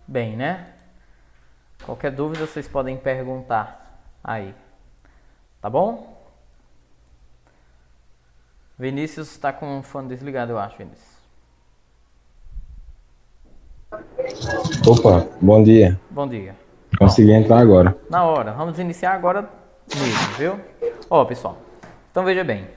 bem, né? Qualquer dúvida vocês podem perguntar aí. Tá bom? Vinícius está com o fone desligado, eu acho, Vinícius. Opa, bom dia. Bom dia. Consegui Pronto. entrar agora. Na hora. Vamos iniciar agora mesmo, viu? Ó, pessoal. Então veja bem.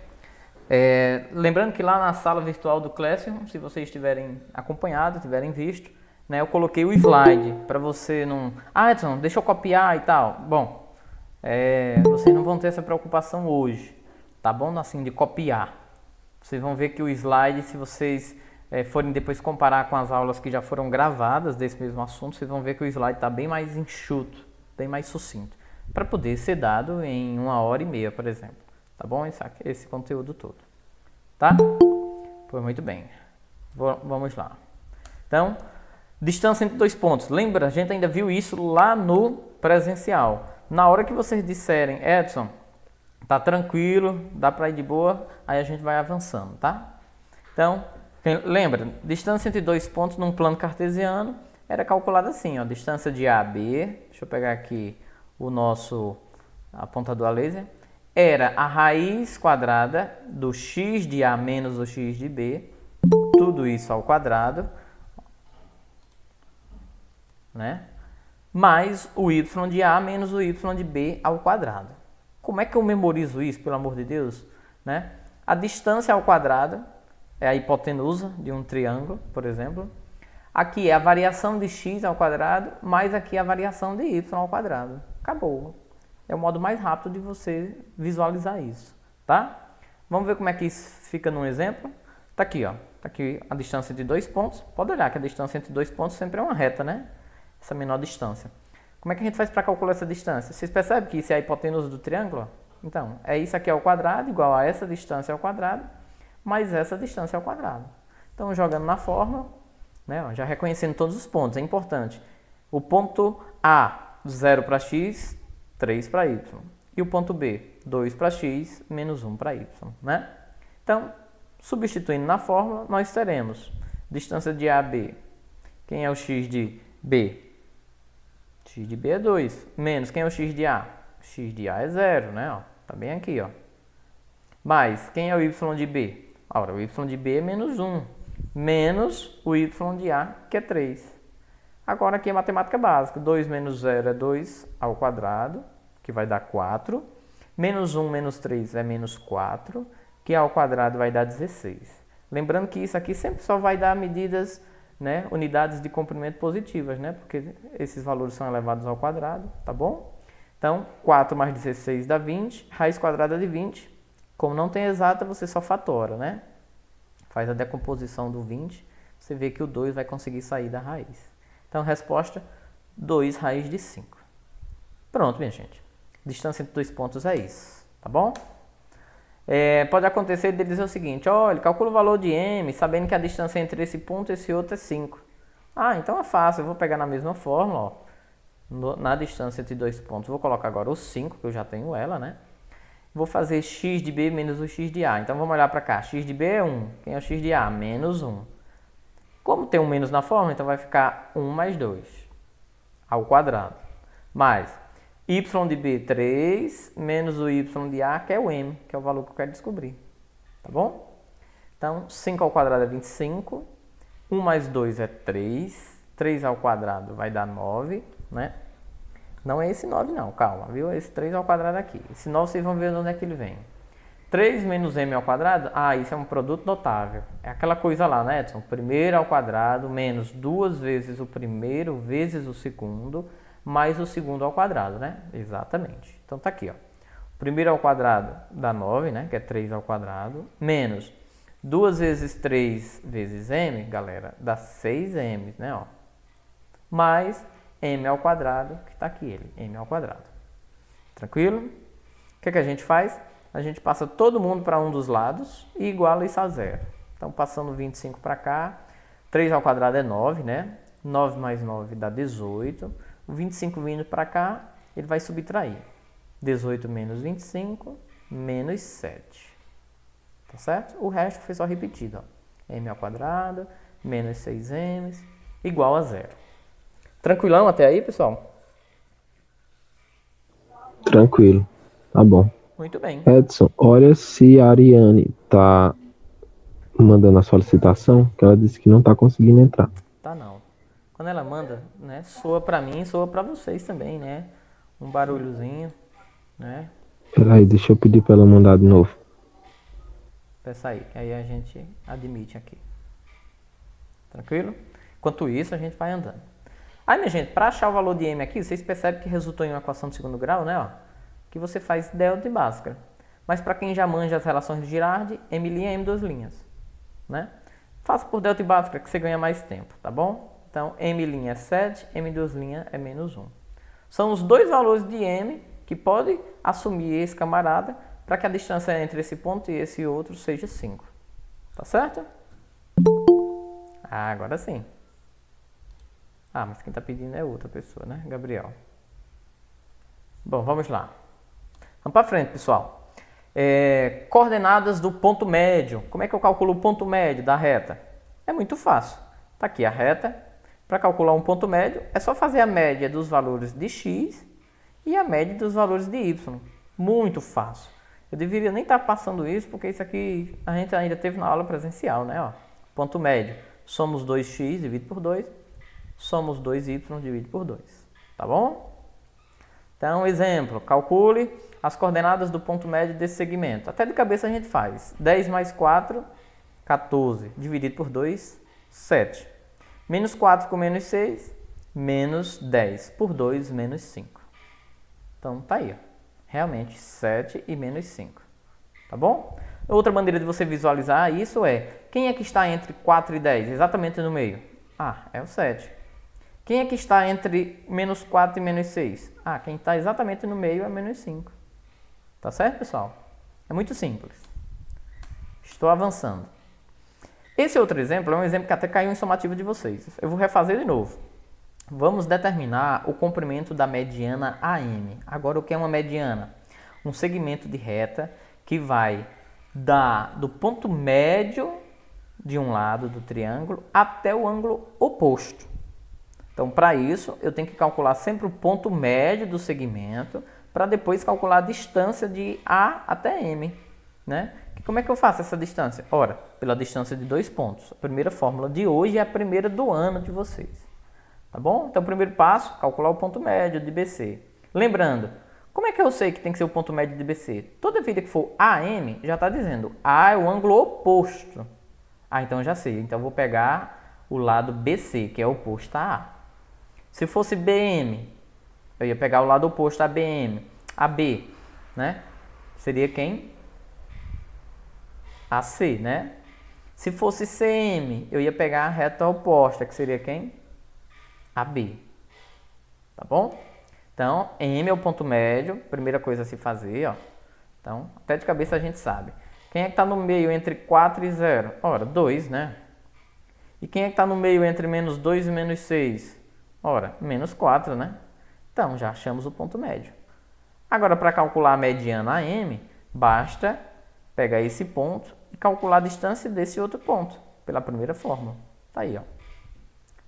Lembrando que lá na sala virtual do Classroom, se vocês tiverem acompanhado, tiverem visto, né, eu coloquei o slide para você não... Ah, Edson, deixa eu copiar e tal. Bom, vocês não vão ter essa preocupação hoje, tá bom? Assim, de copiar. Vocês vão ver que o slide, se vocês forem depois comparar com as aulas que já foram gravadas desse mesmo assunto, vocês vão ver que o slide está bem mais enxuto, bem mais sucinto, para poder ser dado em 1h30, por exemplo. Tá bom? Esse conteúdo todo. Tá? Pois muito bem. Vamos lá. Então, distância entre dois pontos. Lembra? A gente ainda viu isso lá no presencial. Na hora que vocês disserem, Edson, tá tranquilo, dá para ir de boa, aí a gente vai avançando, tá? Então, lembra, distância entre dois pontos num plano cartesiano era calculada assim, ó, distância de A a B, deixa eu pegar aqui o nosso apontador a laser, era a raiz quadrada do x de A menos o x de B, tudo isso ao quadrado, né? Mais o y de A menos o y de B ao quadrado. Como é que eu memorizo isso, pelo amor de Deus? Né? A distância ao quadrado é a hipotenusa de um triângulo, por exemplo. Aqui é a variação de x ao quadrado, mais aqui a variação de y ao quadrado. Acabou. É o modo mais rápido de você visualizar isso, tá? Vamos ver como é que isso fica num exemplo. Tá aqui, ó. Tá aqui a distância de dois pontos. Pode olhar que a distância entre dois pontos sempre é uma reta, né? Essa menor distância. Como é que a gente faz para calcular essa distância? Vocês percebem que isso é a hipotenusa do triângulo? Então, é isso aqui ao quadrado, igual a essa distância ao quadrado, mais essa distância ao quadrado. Então, jogando na fórmula, né, já reconhecendo todos os pontos, é importante. O ponto A, 0 para x, 3 para y. E o ponto B, 2 para x, menos 1 para y. Né? Então, substituindo na fórmula, nós teremos distância de A a B. Quem é o x de B? X de B é 2. Menos, quem é o x de A? X de A é 0, né? Ó, tá bem aqui, ó. Mais, quem é o y de B? Ora, o y de B é menos 1. Menos o y de A, que é 3. Agora aqui é matemática básica. 2 menos 0 é 2 ao quadrado, que vai dar 4. Menos 1 menos 3 é menos 4, que ao quadrado vai dar 16. Lembrando que isso aqui sempre só vai dar medidas, né, unidades de comprimento positivas, né, porque esses valores são elevados ao quadrado, tá bom? Então, 4 mais 16 dá 20, raiz quadrada de 20. Como não tem exata, você só fatora, né? Faz a decomposição do 20, você vê que o 2 vai conseguir sair da raiz. Então, resposta, 2 raiz de 5. Pronto, minha gente. Distância entre dois pontos é isso, tá bom? Pode acontecer de dizer o seguinte, olha, calcula o valor de m, sabendo que a distância entre esse ponto e esse outro é 5. Ah, então é fácil, eu vou pegar na mesma fórmula, ó, na distância entre dois pontos, vou colocar agora o 5, que eu já tenho ela, né? Vou fazer x de b menos o x de a. Então vamos olhar para cá, x de b é 1, quem é o x de a? Menos 1. Como tem um menos na fórmula, então vai ficar 1 mais 2 ao quadrado. Mais y de b 3 menos o y de a, que é o m, que é o valor que eu quero descobrir. Tá bom? Então 5 ao quadrado é 25, 1 mais 2 é 3, 3 ao quadrado vai dar 9, né? Não é esse 9 não, calma, viu? Esse 3 ao quadrado aqui. Esse 9 vocês vão ver de onde é que ele vem. 3 menos m ao quadrado, isso é um produto notável. É aquela coisa lá, né, Edson? Primeiro ao quadrado menos 2 vezes o primeiro vezes o segundo, mais o segundo ao quadrado, né? Exatamente. Então tá aqui, ó. Primeiro ao quadrado dá 9, né? Que é 3 ao quadrado, menos 2 vezes 3 vezes m, galera, dá 6m, né, ó. Mais m ao quadrado, que está aqui ele, m ao quadrado. Tranquilo? O que a gente faz? A gente passa todo mundo para um dos lados e iguala isso a zero. Então, passando 25 para cá, 3 ao quadrado é 9, né? 9 mais 9 dá 18. O 25 vindo para cá, ele vai subtrair. 18 menos 25, menos 7. Tá certo? O resto foi só repetido, ó. M ao quadrado, menos 6m, igual a zero. Tranquilão até aí, pessoal? Tranquilo. Tá bom. Muito bem. Edson, olha se a Ariane tá mandando a solicitação, que ela disse que não tá conseguindo entrar. Tá não. Quando ela manda, né, soa pra mim, soa pra vocês também, né? Um barulhozinho, né? Peraí, deixa eu pedir pra ela mandar de novo. Peça aí, que aí a gente admite aqui. Tranquilo? Enquanto isso, a gente vai andando. Aí, minha gente, para achar o valor de m aqui, vocês percebem que resultou em uma equação de segundo grau, né? Ó, que você faz delta e Bhaskara. Mas para quem já manja as relações de Girardi, m', m duas linhas, né? Faça por delta e Bhaskara que você ganha mais tempo, tá bom? Então, m' é 7, m duas linhas é menos 1. São os dois valores de m que pode assumir esse camarada para que a distância entre esse ponto e esse outro seja 5. Tá certo? Ah, agora sim. Ah, mas quem está pedindo é outra pessoa, né? Gabriel. Bom, vamos lá. Vamos para frente, pessoal. Coordenadas do ponto médio. Como é que eu calculo o ponto médio da reta? É muito fácil. Está aqui a reta. Para calcular um ponto médio, é só fazer a média dos valores de x e a média dos valores de y. Muito fácil. Eu deveria nem estar passando isso, porque isso aqui a gente ainda teve na aula presencial, né? Ó, ponto médio. Somos 2x dividido por 2. Somos 2y dividido por 2. Tá bom? Então, exemplo. Calcule as coordenadas do ponto médio desse segmento. Até de cabeça a gente faz. 10 mais 4, 14. Dividido por 2, 7. Menos 4 com menos 6, menos 10. Por 2, menos 5. Então, tá aí. Ó. Realmente, 7 e menos 5. Tá bom? Outra maneira de você visualizar isso é, quem é que está entre 4 e 10? Exatamente no meio. Ah, é o 7. Quem é que está entre menos 4 e menos 6? Ah, quem está exatamente no meio é menos 5. Tá certo, pessoal? É muito simples. Estou avançando. Esse outro exemplo é um exemplo que até caiu em somativo de vocês. Eu vou refazer de novo. Vamos determinar o comprimento da mediana AM. Agora, o que é uma mediana? Um segmento de reta que vai do ponto médio de um lado do triângulo até o ângulo oposto. Então, para isso, eu tenho que calcular sempre o ponto médio do segmento para depois calcular a distância de A até M. Né? E como é que eu faço essa distância? Ora, pela distância de dois pontos. A primeira fórmula de hoje é a primeira do ano de vocês. Tá bom? Então, o primeiro passo, calcular o ponto médio de BC. Lembrando, como é que eu sei que tem que ser o ponto médio de BC? Toda vida que for AM, já está dizendo A é o ângulo oposto. Ah, então eu já sei. Então, eu vou pegar o lado BC, que é oposto a A. Se fosse BM, eu ia pegar o lado oposto a BM. A B, né? Seria quem? AC, né? Se fosse CM, eu ia pegar a reta oposta, que seria quem? AB. Tá bom? Então, M é o ponto médio, primeira coisa a se fazer, ó. Então, até de cabeça a gente sabe. Quem é que está no meio entre 4 e 0? Ora, 2, né? E quem é que está no meio entre menos 2 e menos 6? Ora, menos 4, né? Então, já achamos o ponto médio. Agora, para calcular a mediana AM, basta pegar esse ponto e calcular a distância desse outro ponto, pela primeira fórmula. Tá aí, ó.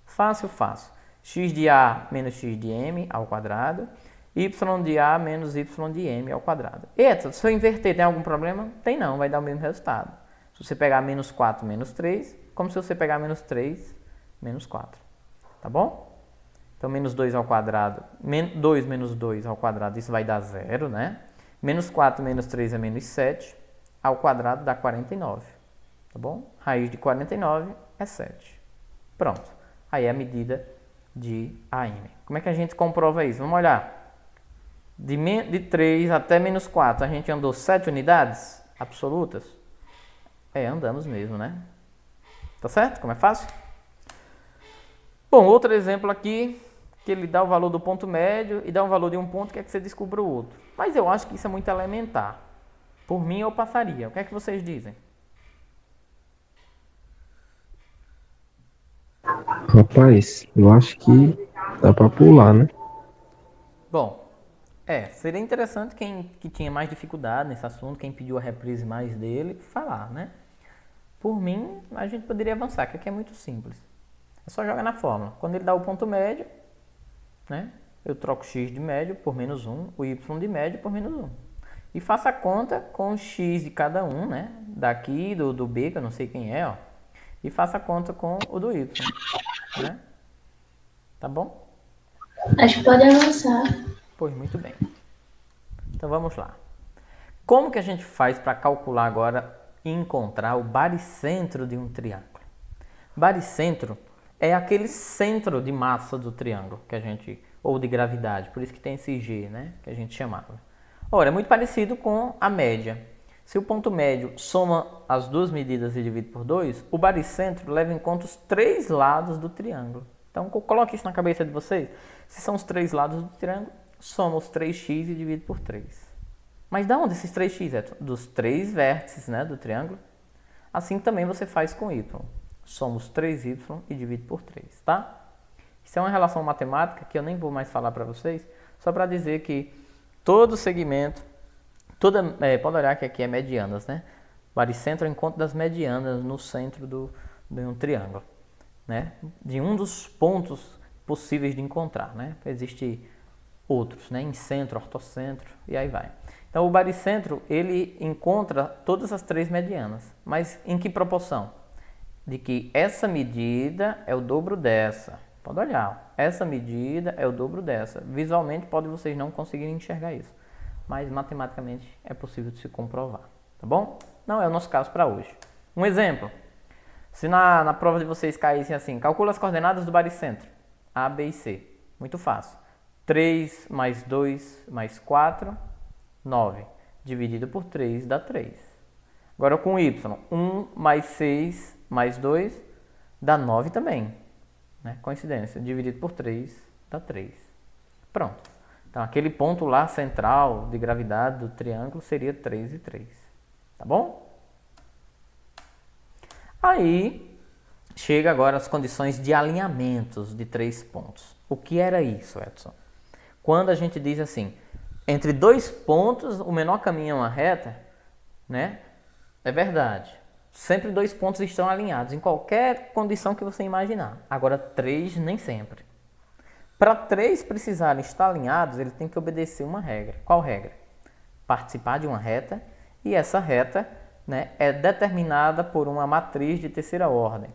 Fácil, fácil. X de A menos X de M ao quadrado, Y de A menos Y de M ao quadrado. Eita, se eu inverter, tem algum problema? Tem não, vai dar o mesmo resultado. Se você pegar menos 4 menos 3, como se você pegar menos 3 menos 4. Tá bom? Então, menos 2 ao quadrado, 2 menos 2 ao quadrado, isso vai dar 0, né? Menos 4 menos 3 é menos 7, ao quadrado dá 49, tá bom? Raiz de 49 é 7. Pronto. Aí é a medida de AM. Como é que a gente comprova isso? Vamos olhar. De 3 até menos 4, a gente andou 7 unidades absolutas? Andamos mesmo, né? Tá certo? Como é fácil? Bom, outro exemplo aqui, que ele dá o valor do ponto médio e dá um valor de um ponto, quer que você descubra o outro. Mas eu acho que isso é muito elementar. Por mim, eu passaria. O que é que vocês dizem? Rapaz, eu acho que dá pra pular, né? Bom, seria interessante quem que tinha mais dificuldade nesse assunto, quem pediu a reprise mais dele, falar, né? Por mim, a gente poderia avançar, que aqui é muito simples. É só jogar na fórmula. Quando ele dá o ponto médio, né? Eu troco x de médio por menos 1, o y de médio por menos 1. E faço a conta com o x de cada um, né? Daqui, do B, que eu não sei quem é, ó. E faço a conta com o do y, né? Tá bom? Acho que pode avançar. Pois muito bem. Então vamos lá. Como que a gente faz para calcular agora e encontrar o baricentro de um triângulo? Baricentro é aquele centro de massa do triângulo que a gente, ou de gravidade, por isso que tem esse G, né, que a gente chamava. Ora, é muito parecido com a média. Se o ponto médio soma as duas medidas e divide por 2, o baricentro leva em conta os três lados do triângulo. Então, coloque isso na cabeça de vocês. Se são os três lados do triângulo, soma os 3x e divide por 3. Mas de onde esses 3x? É dos três vértices, né, do triângulo. Assim também você faz com y. Soma os 3y e divide por 3, tá? Isso é uma relação matemática que eu nem vou mais falar para vocês, só para dizer que todo segmento, pode olhar que aqui é medianas, né? Baricentro é o encontro das medianas no centro de um triângulo, né? De um dos pontos possíveis de encontrar, né? Existem outros, né? Incentro, ortocentro e aí vai. Então o baricentro, ele encontra todas as três medianas, mas em que proporção? De que essa medida é o dobro dessa. Pode olhar, essa medida é o dobro dessa. Visualmente pode vocês não conseguirem enxergar isso, mas matematicamente é possível de se comprovar, tá bom? Não é o nosso caso para hoje. Um exemplo, se na prova de vocês caíssem assim, calcula as coordenadas do baricentro, A, B e C. Muito fácil. 3 mais 2 mais 4, 9. Dividido por 3 dá 3. Agora com y, 1 mais 6 mais 2 dá 9 também. Né? Coincidência, dividido por 3 dá 3. Pronto. Então aquele ponto lá central de gravidade do triângulo seria 3 e 3. Tá bom? Aí chega agora as condições de alinhamentos de 3 pontos. O que era isso, Edson? Quando a gente diz assim, entre dois pontos o menor caminho é uma reta, né? É verdade. Sempre dois pontos estão alinhados, em qualquer condição que você imaginar. Agora, 3 nem sempre. Para 3 precisarem estar alinhados, ele tem que obedecer uma regra. Qual regra? Participar de uma reta, e essa reta, né, é determinada por uma matriz de terceira ordem,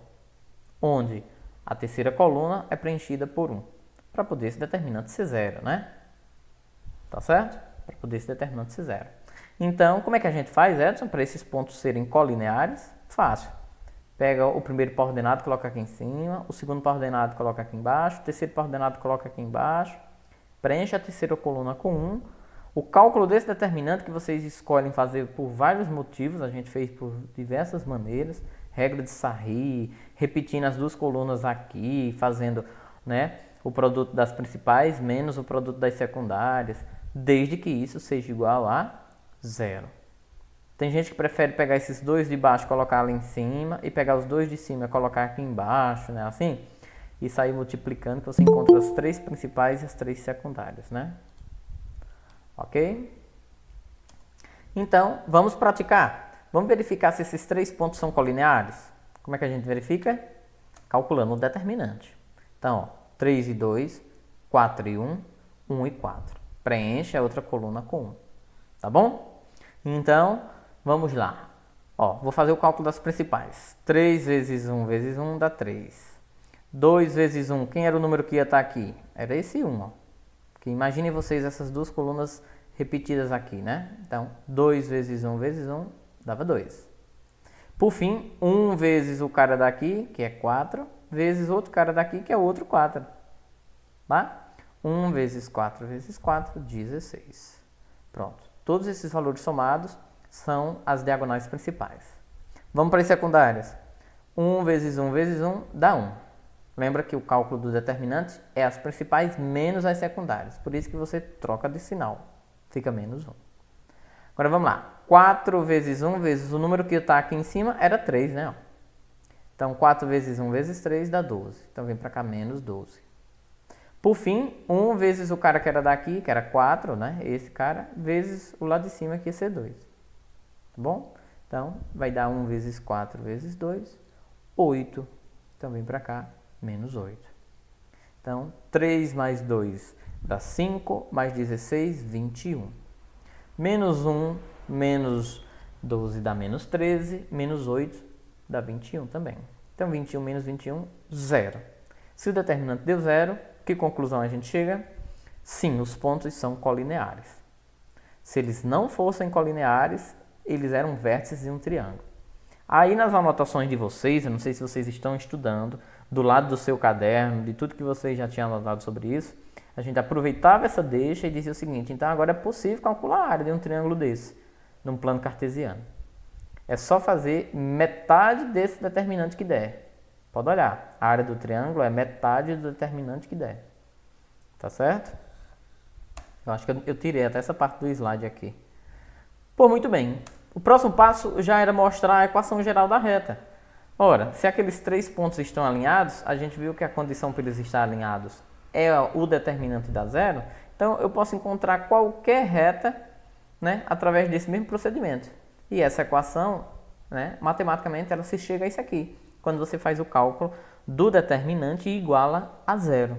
onde a terceira coluna é preenchida por 1, para poder esse determinante ser 0, né? Tá certo? Para poder esse determinante ser 0. Então, como é que a gente faz, Edson, para esses pontos serem colineares? Fácil. Pega o primeiro par ordenado, coloca aqui em cima, o segundo par ordenado, coloca aqui embaixo, o terceiro par ordenado, coloca aqui embaixo, preenche a terceira coluna com 1. O cálculo desse determinante que vocês escolhem fazer por vários motivos, a gente fez por diversas maneiras, regra de Sarri, repetindo as duas colunas aqui, fazendo, né, o produto das principais menos o produto das secundárias, desde que isso seja igual a 0. Tem gente que prefere pegar esses dois de baixo e colocar ali em cima, e pegar os dois de cima e colocar aqui embaixo, né? Assim, e sair multiplicando, que você encontra as 3 principais e as 3 secundárias, né? Ok? Então, vamos praticar. Vamos verificar se esses 3 pontos são colineares. Como é que a gente verifica? Calculando o determinante. Então, ó, 3 e 2, 4 e 1, 1 e 4. Preenche a outra coluna com 1. Tá bom? Então, vamos lá. Ó, vou fazer o cálculo das principais. 3 vezes 1 vezes 1 dá 3. 2 vezes 1, quem era o número que ia estar aqui? Era esse 1, ó. Porque imaginem vocês essas duas colunas repetidas aqui, né? Então, 2 vezes 1 vezes 1 dava 2. Por fim, 1 vezes o cara daqui, que é 4, vezes outro cara daqui, que é outro 4. Tá? 1 vezes 4 vezes 4, 16. Pronto. Todos esses valores somados são as diagonais principais. Vamos para as secundárias. 1 vezes 1 vezes 1 dá 1. Lembra que o cálculo do determinante é as principais menos as secundárias. Por isso que você troca de sinal. Fica menos 1. Agora vamos lá. 4 vezes 1 vezes o número que está aqui em cima era 3, né? Então 4 vezes 1 vezes 3 dá 12. Então vem para cá menos 12. Por fim, 1 vezes o cara que era daqui, que era 4, né? Esse cara, vezes o lado de cima, que ia ser 2. Tá bom? Então, vai dar 1 vezes 4 vezes 2, 8. Então, vem para cá, menos 8. Então, Então, 3 mais 2 dá 5, mais 16, 21. Menos 1, menos 12 dá menos 13, menos 8 dá 21 também. Então, 21 menos 21, 0. Se o determinante deu 0, que conclusão a gente chega? Sim, os pontos são colineares. Se eles não fossem colineares, eles eram vértices de um triângulo. Aí nas anotações de vocês, eu não sei se vocês estão estudando, do lado do seu caderno, de tudo que vocês já tinham anotado sobre isso, a gente aproveitava essa deixa e dizia o seguinte: então agora é possível calcular a área de um triângulo desse, num plano cartesiano. É só fazer metade desse determinante que der. Pode olhar, a área do triângulo é metade do determinante que der. Tá certo? Eu acho que eu tirei até essa parte do slide aqui. Pô, muito bem. O próximo passo já era mostrar a equação geral da reta. Ora, se aqueles 3 pontos estão alinhados, a gente viu que a condição para eles estarem alinhados é o determinante da zero. Então, eu posso encontrar qualquer reta, né, através desse mesmo procedimento. E essa equação, né, matematicamente, ela se chega a isso aqui, quando você faz o cálculo do determinante e iguala a zero.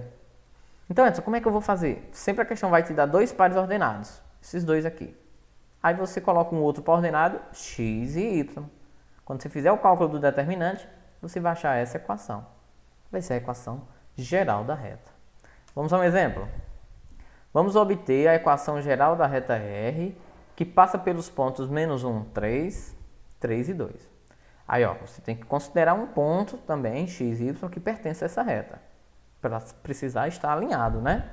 Então, Edson, como é que eu vou fazer? Sempre a questão vai te dar 2 pares ordenados, esses dois aqui. Aí você coloca um outro par ordenado, x e y. Quando você fizer o cálculo do determinante, você vai achar essa equação. Vai ser a equação geral da reta. Vamos a um exemplo? Vamos obter a equação geral da reta R, que passa pelos pontos menos 1, 3, 3 e 2. Aí, ó, você tem que considerar um ponto também, x e y, que pertence a essa reta, para precisar estar alinhado, né?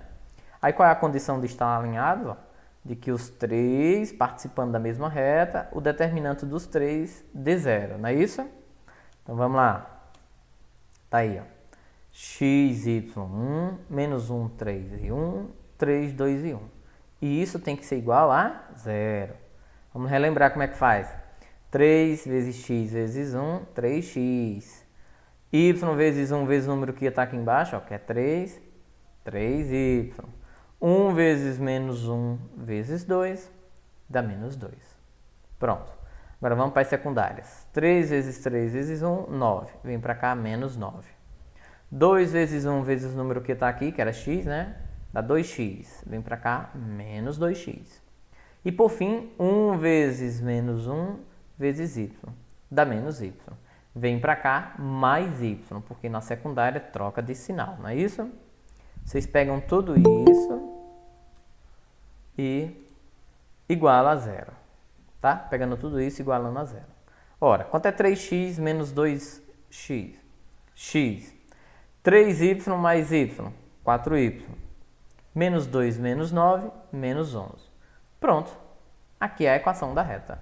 Aí, qual é a condição de estar alinhado? Ó? De que os 3 participando da mesma reta, o determinante dos 3 dê 0, não é isso? Então, vamos lá. Tá aí, ó. X, y, 1, menos 1, 3 e 1, 3, 2 e 1. E isso tem que ser igual a 0. Vamos relembrar como é que faz. 3 vezes x vezes 1, 3x. Y vezes 1 vezes o número que está aqui embaixo, ó, que é 3, 3y. 1 vezes menos 1 vezes 2 dá menos 2. Pronto. Agora vamos para as secundárias. 3 vezes 3 vezes 1, 9. Vem para cá, menos 9. 2 vezes 1 vezes o número que está aqui, que era x, né? Dá 2x. Vem para cá, menos 2x. E por fim, 1 vezes menos 1 vezes y. Dá menos y. Vem para cá, mais y, porque na secundária troca de sinal, não é isso? Vocês pegam tudo isso e iguala a 0. Tá? Pegando tudo isso, igualando a 0. Ora, quanto é 3x menos 2x? X. 3y mais y, 4y. Menos 2 menos 9, menos 11. Pronto. Aqui é a equação da reta.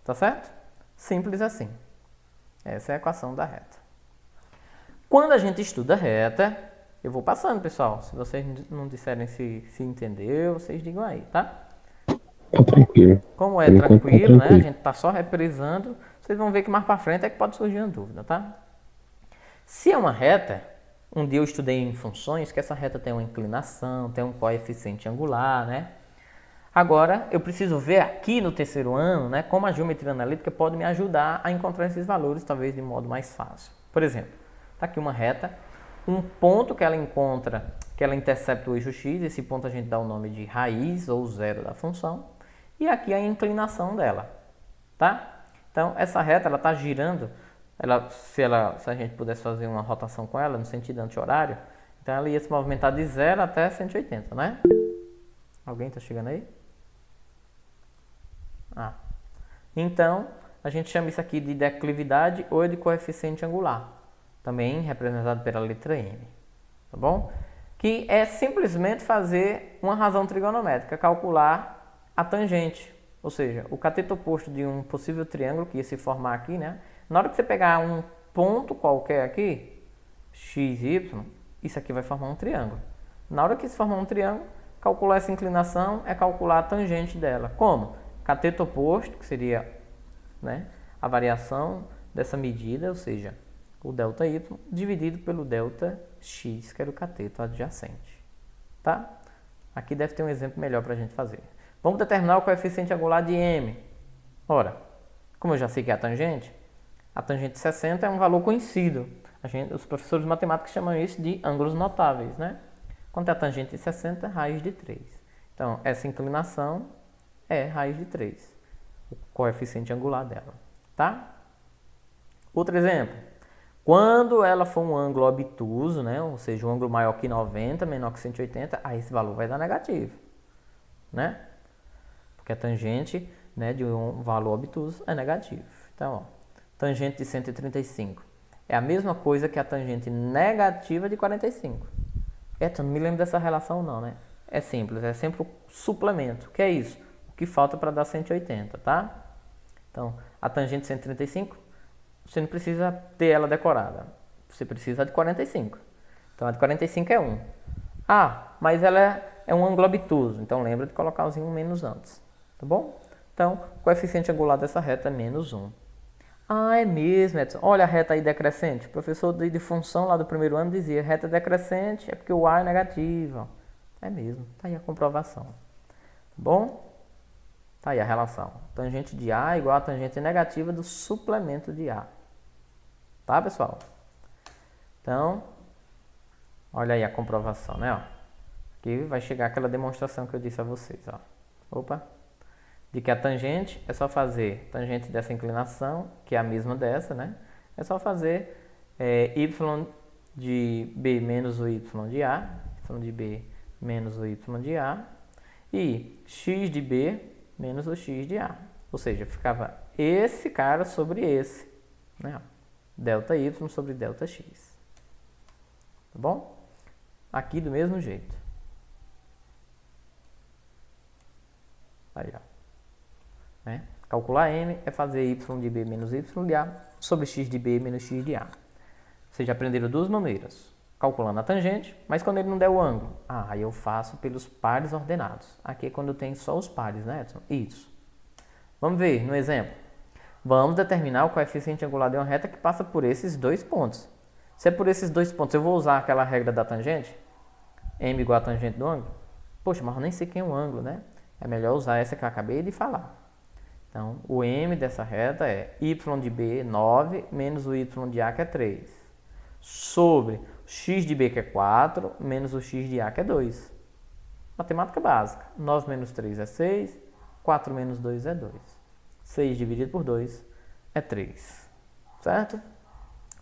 Tá certo? Simples assim. Essa é a equação da reta. Quando a gente estuda reta, eu vou passando, pessoal. Se vocês não disserem se entendeu, vocês digam aí, tá? Tá tranquilo. Como é tranquilo, né? A gente tá só reprisando. Vocês vão ver que mais para frente é que pode surgir uma dúvida, tá? Se é uma reta, um dia eu estudei em funções que essa reta tem uma inclinação, tem um coeficiente angular, né? Agora, eu preciso ver aqui no terceiro ano, né, como a geometria analítica pode me ajudar a encontrar esses valores, talvez de modo mais fácil. Por exemplo, tá aqui uma reta, um ponto que ela encontra, que ela intercepta o eixo x, esse ponto a gente dá o nome de raiz ou zero da função, e aqui a inclinação dela, tá? Então, essa reta, ela está girando, se a gente pudesse fazer uma rotação com ela, no sentido anti-horário, então ela ia se movimentar de 0 até 180, né? Alguém está chegando aí? Então, a gente chama isso aqui de declividade ou de coeficiente angular, também representado pela letra M, tá bom? Que é simplesmente fazer uma razão trigonométrica, calcular a tangente, ou seja, o cateto oposto de um possível triângulo que ia se formar aqui, né? Na hora que você pegar um ponto qualquer aqui, x, y, isso aqui vai formar um triângulo. Na hora que se formar um triângulo, calcular essa inclinação é calcular a tangente dela. Como? Cateto oposto, que seria, né, a variação dessa medida, ou seja, o ΔY, dividido pelo ΔX, que era o cateto adjacente. Tá? Aqui deve ter um exemplo melhor para a gente fazer. Vamos determinar o coeficiente angular de M. Ora, como eu já sei que é a tangente de 60 é um valor conhecido. Os professores de matemática chamam isso de ângulos notáveis, né? Quando é a tangente de 60, raiz de 3. Então, essa inclinação é raiz de 3, o coeficiente angular dela, tá? Outro exemplo. Quando ela for um ângulo obtuso, né? Ou seja, um ângulo maior que 90, menor que 180, aí esse valor vai dar negativo, né? Porque a tangente, né, de um valor obtuso é negativo. Então, ó, tangente de 135 é a mesma coisa que a tangente negativa de 45. Não me lembro dessa relação não, né? É simples, é sempre o suplemento. O que é isso? O que falta para dar 180, tá? Então, a tangente de 135, você não precisa ter ela decorada. Você precisa de 45. Então, a de 45 é 1. Ah, mas ela é um ângulo obtuso. Então, lembra de colocar o menos antes. Tá bom? Então, o coeficiente angular dessa reta é menos 1. Ah, é mesmo, Edson. Olha a reta aí decrescente. O professor de função lá do primeiro ano dizia, reta decrescente é porque o A é negativo. É mesmo. Tá aí a comprovação. Tá bom? Tá aí a relação. Tangente de A igual a tangente negativa do suplemento de A. Tá, pessoal? Então, olha aí a comprovação, né? Ó. Aqui vai chegar aquela demonstração que eu disse a vocês. Ó. Opa! De que a tangente é só fazer tangente dessa inclinação, que é a mesma dessa, né? É só fazer y de b menos o y de A, y de b menos o y de A, e x de b menos o x de A. Ou seja, ficava esse cara sobre esse, né? Delta y sobre delta x. Tá bom? Aqui do mesmo jeito. Aí, ó. Né? Calcular m é fazer y de b menos y de A sobre x de b menos x de A. Vocês já aprenderam duas maneiras. Calculando a tangente, mas quando ele não der o ângulo, aí eu faço pelos pares ordenados. Aqui é quando tem só os pares, né, Edson? Isso. Vamos ver no exemplo. Vamos determinar o coeficiente angular de uma reta que passa por esses dois pontos. Se é por esses dois pontos, eu vou usar aquela regra da tangente? M igual a tangente do ângulo? Poxa, mas eu nem sei quem é o ângulo, né? É melhor usar essa que eu acabei de falar. Então, o M dessa reta é y de B, 9, menos o y de A, que é 3. Sobre x de B, que é 4, menos o x de A, que é 2. Matemática básica. 9 menos 3 é 6, 4 menos 2 é 2. 6 dividido por 2 é 3. Certo?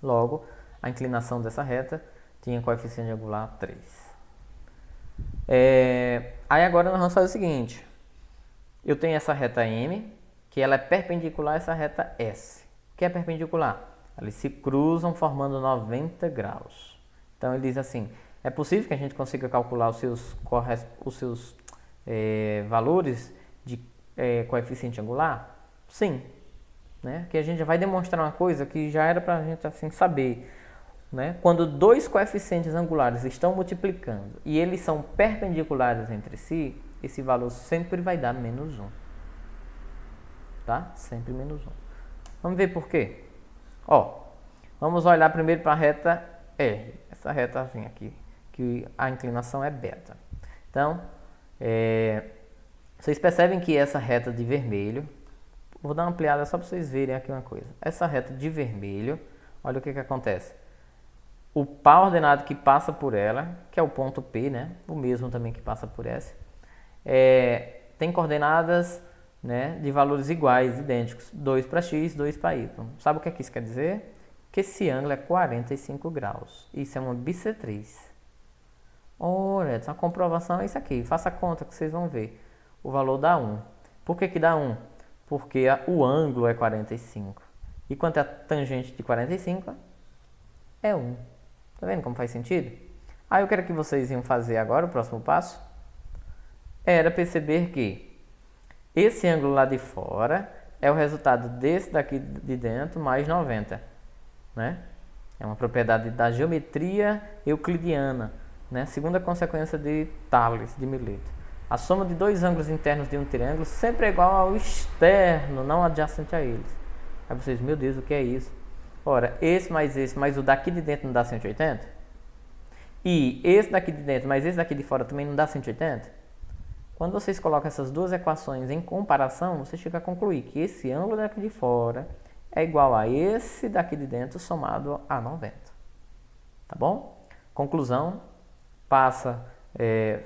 Logo, a inclinação dessa reta tinha coeficiente angular 3. Aí agora nós vamos fazer o seguinte. Eu tenho essa reta M, que ela é perpendicular a essa reta S. O que é perpendicular? Eles se cruzam formando 90 graus. Então ele diz assim, é possível que a gente consiga calcular os seus valores de coeficiente angular? Sim. Né? Que a gente já vai demonstrar uma coisa que já era para a gente assim, saber. Né? Quando dois coeficientes angulares estão multiplicando e eles são perpendiculares entre si, esse valor sempre vai dar menos 1. Tá? Sempre menos 1. Vamos ver por quê? Ó, vamos olhar primeiro para a reta R. Essa retazinha aqui, que a inclinação é beta. Então, vocês percebem que essa reta de vermelho, vou dar uma ampliada só para vocês verem aqui uma coisa. Essa reta de vermelho, olha o que acontece. O par ordenado que passa por ela, que é o ponto P, né? O mesmo também que passa por S, tem coordenadas, né, de valores iguais, idênticos. 2 para x, 2 para y. Sabe o que isso quer dizer? Que esse ângulo é 45 graus. Isso é uma bissetriz. Olha, a comprovação é isso aqui. Faça a conta que vocês vão ver. O valor dá 1. Por que dá 1? Porque o ângulo é 45. E quanto é a tangente de 45? É 1. Tá vendo como faz sentido? Aí eu quero que vocês iam fazer agora, o próximo passo, era perceber que esse ângulo lá de fora é o resultado desse daqui de dentro mais 90. Né? É uma propriedade da geometria euclidiana, né? Segunda consequência de Tales, de Mileto. A soma de dois ângulos internos de um triângulo sempre é igual ao externo, não adjacente a eles. Aí vocês, meu Deus, o que é isso? Ora, esse, mais o daqui de dentro não dá 180? E esse daqui de dentro, mais esse daqui de fora também não dá 180? Quando vocês colocam essas duas equações em comparação, você chega a concluir que esse ângulo daqui de fora é igual a esse daqui de dentro somado a 90. Tá bom? Conclusão, passa,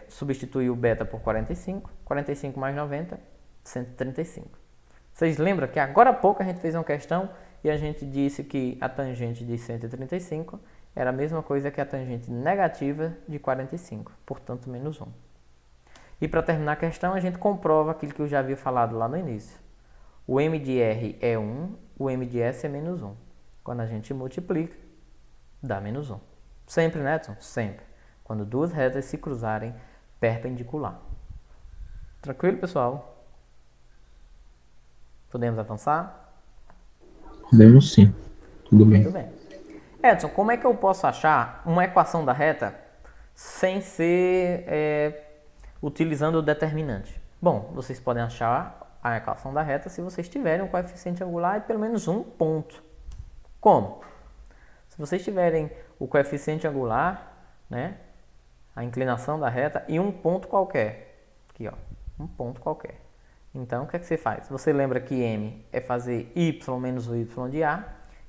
substitui o beta por 45, 45 mais 90, 135. Vocês lembram que agora há pouco a gente fez uma questão e a gente disse que a tangente de 135 era a mesma coisa que a tangente negativa de 45, portanto menos 1. E para terminar a questão, a gente comprova aquilo que eu já havia falado lá no início. O m de R é 1, o m de S é menos 1. Quando a gente multiplica, dá menos 1. Sempre, né, Edson? Sempre. Quando duas retas se cruzarem perpendicular. Tranquilo, pessoal? Podemos avançar? Podemos sim. Tudo bem. Muito bem. Edson, como é que eu posso achar uma equação da reta sem ser utilizando o determinante? Bom, vocês podem achar a equação da reta se vocês tiverem um coeficiente angular e pelo menos um ponto. Como? Se vocês tiverem o coeficiente angular, né, a inclinação da reta e um ponto qualquer. Aqui, ó, um ponto qualquer. Então, o que é que você faz? Você lembra que M é fazer y menos o y de A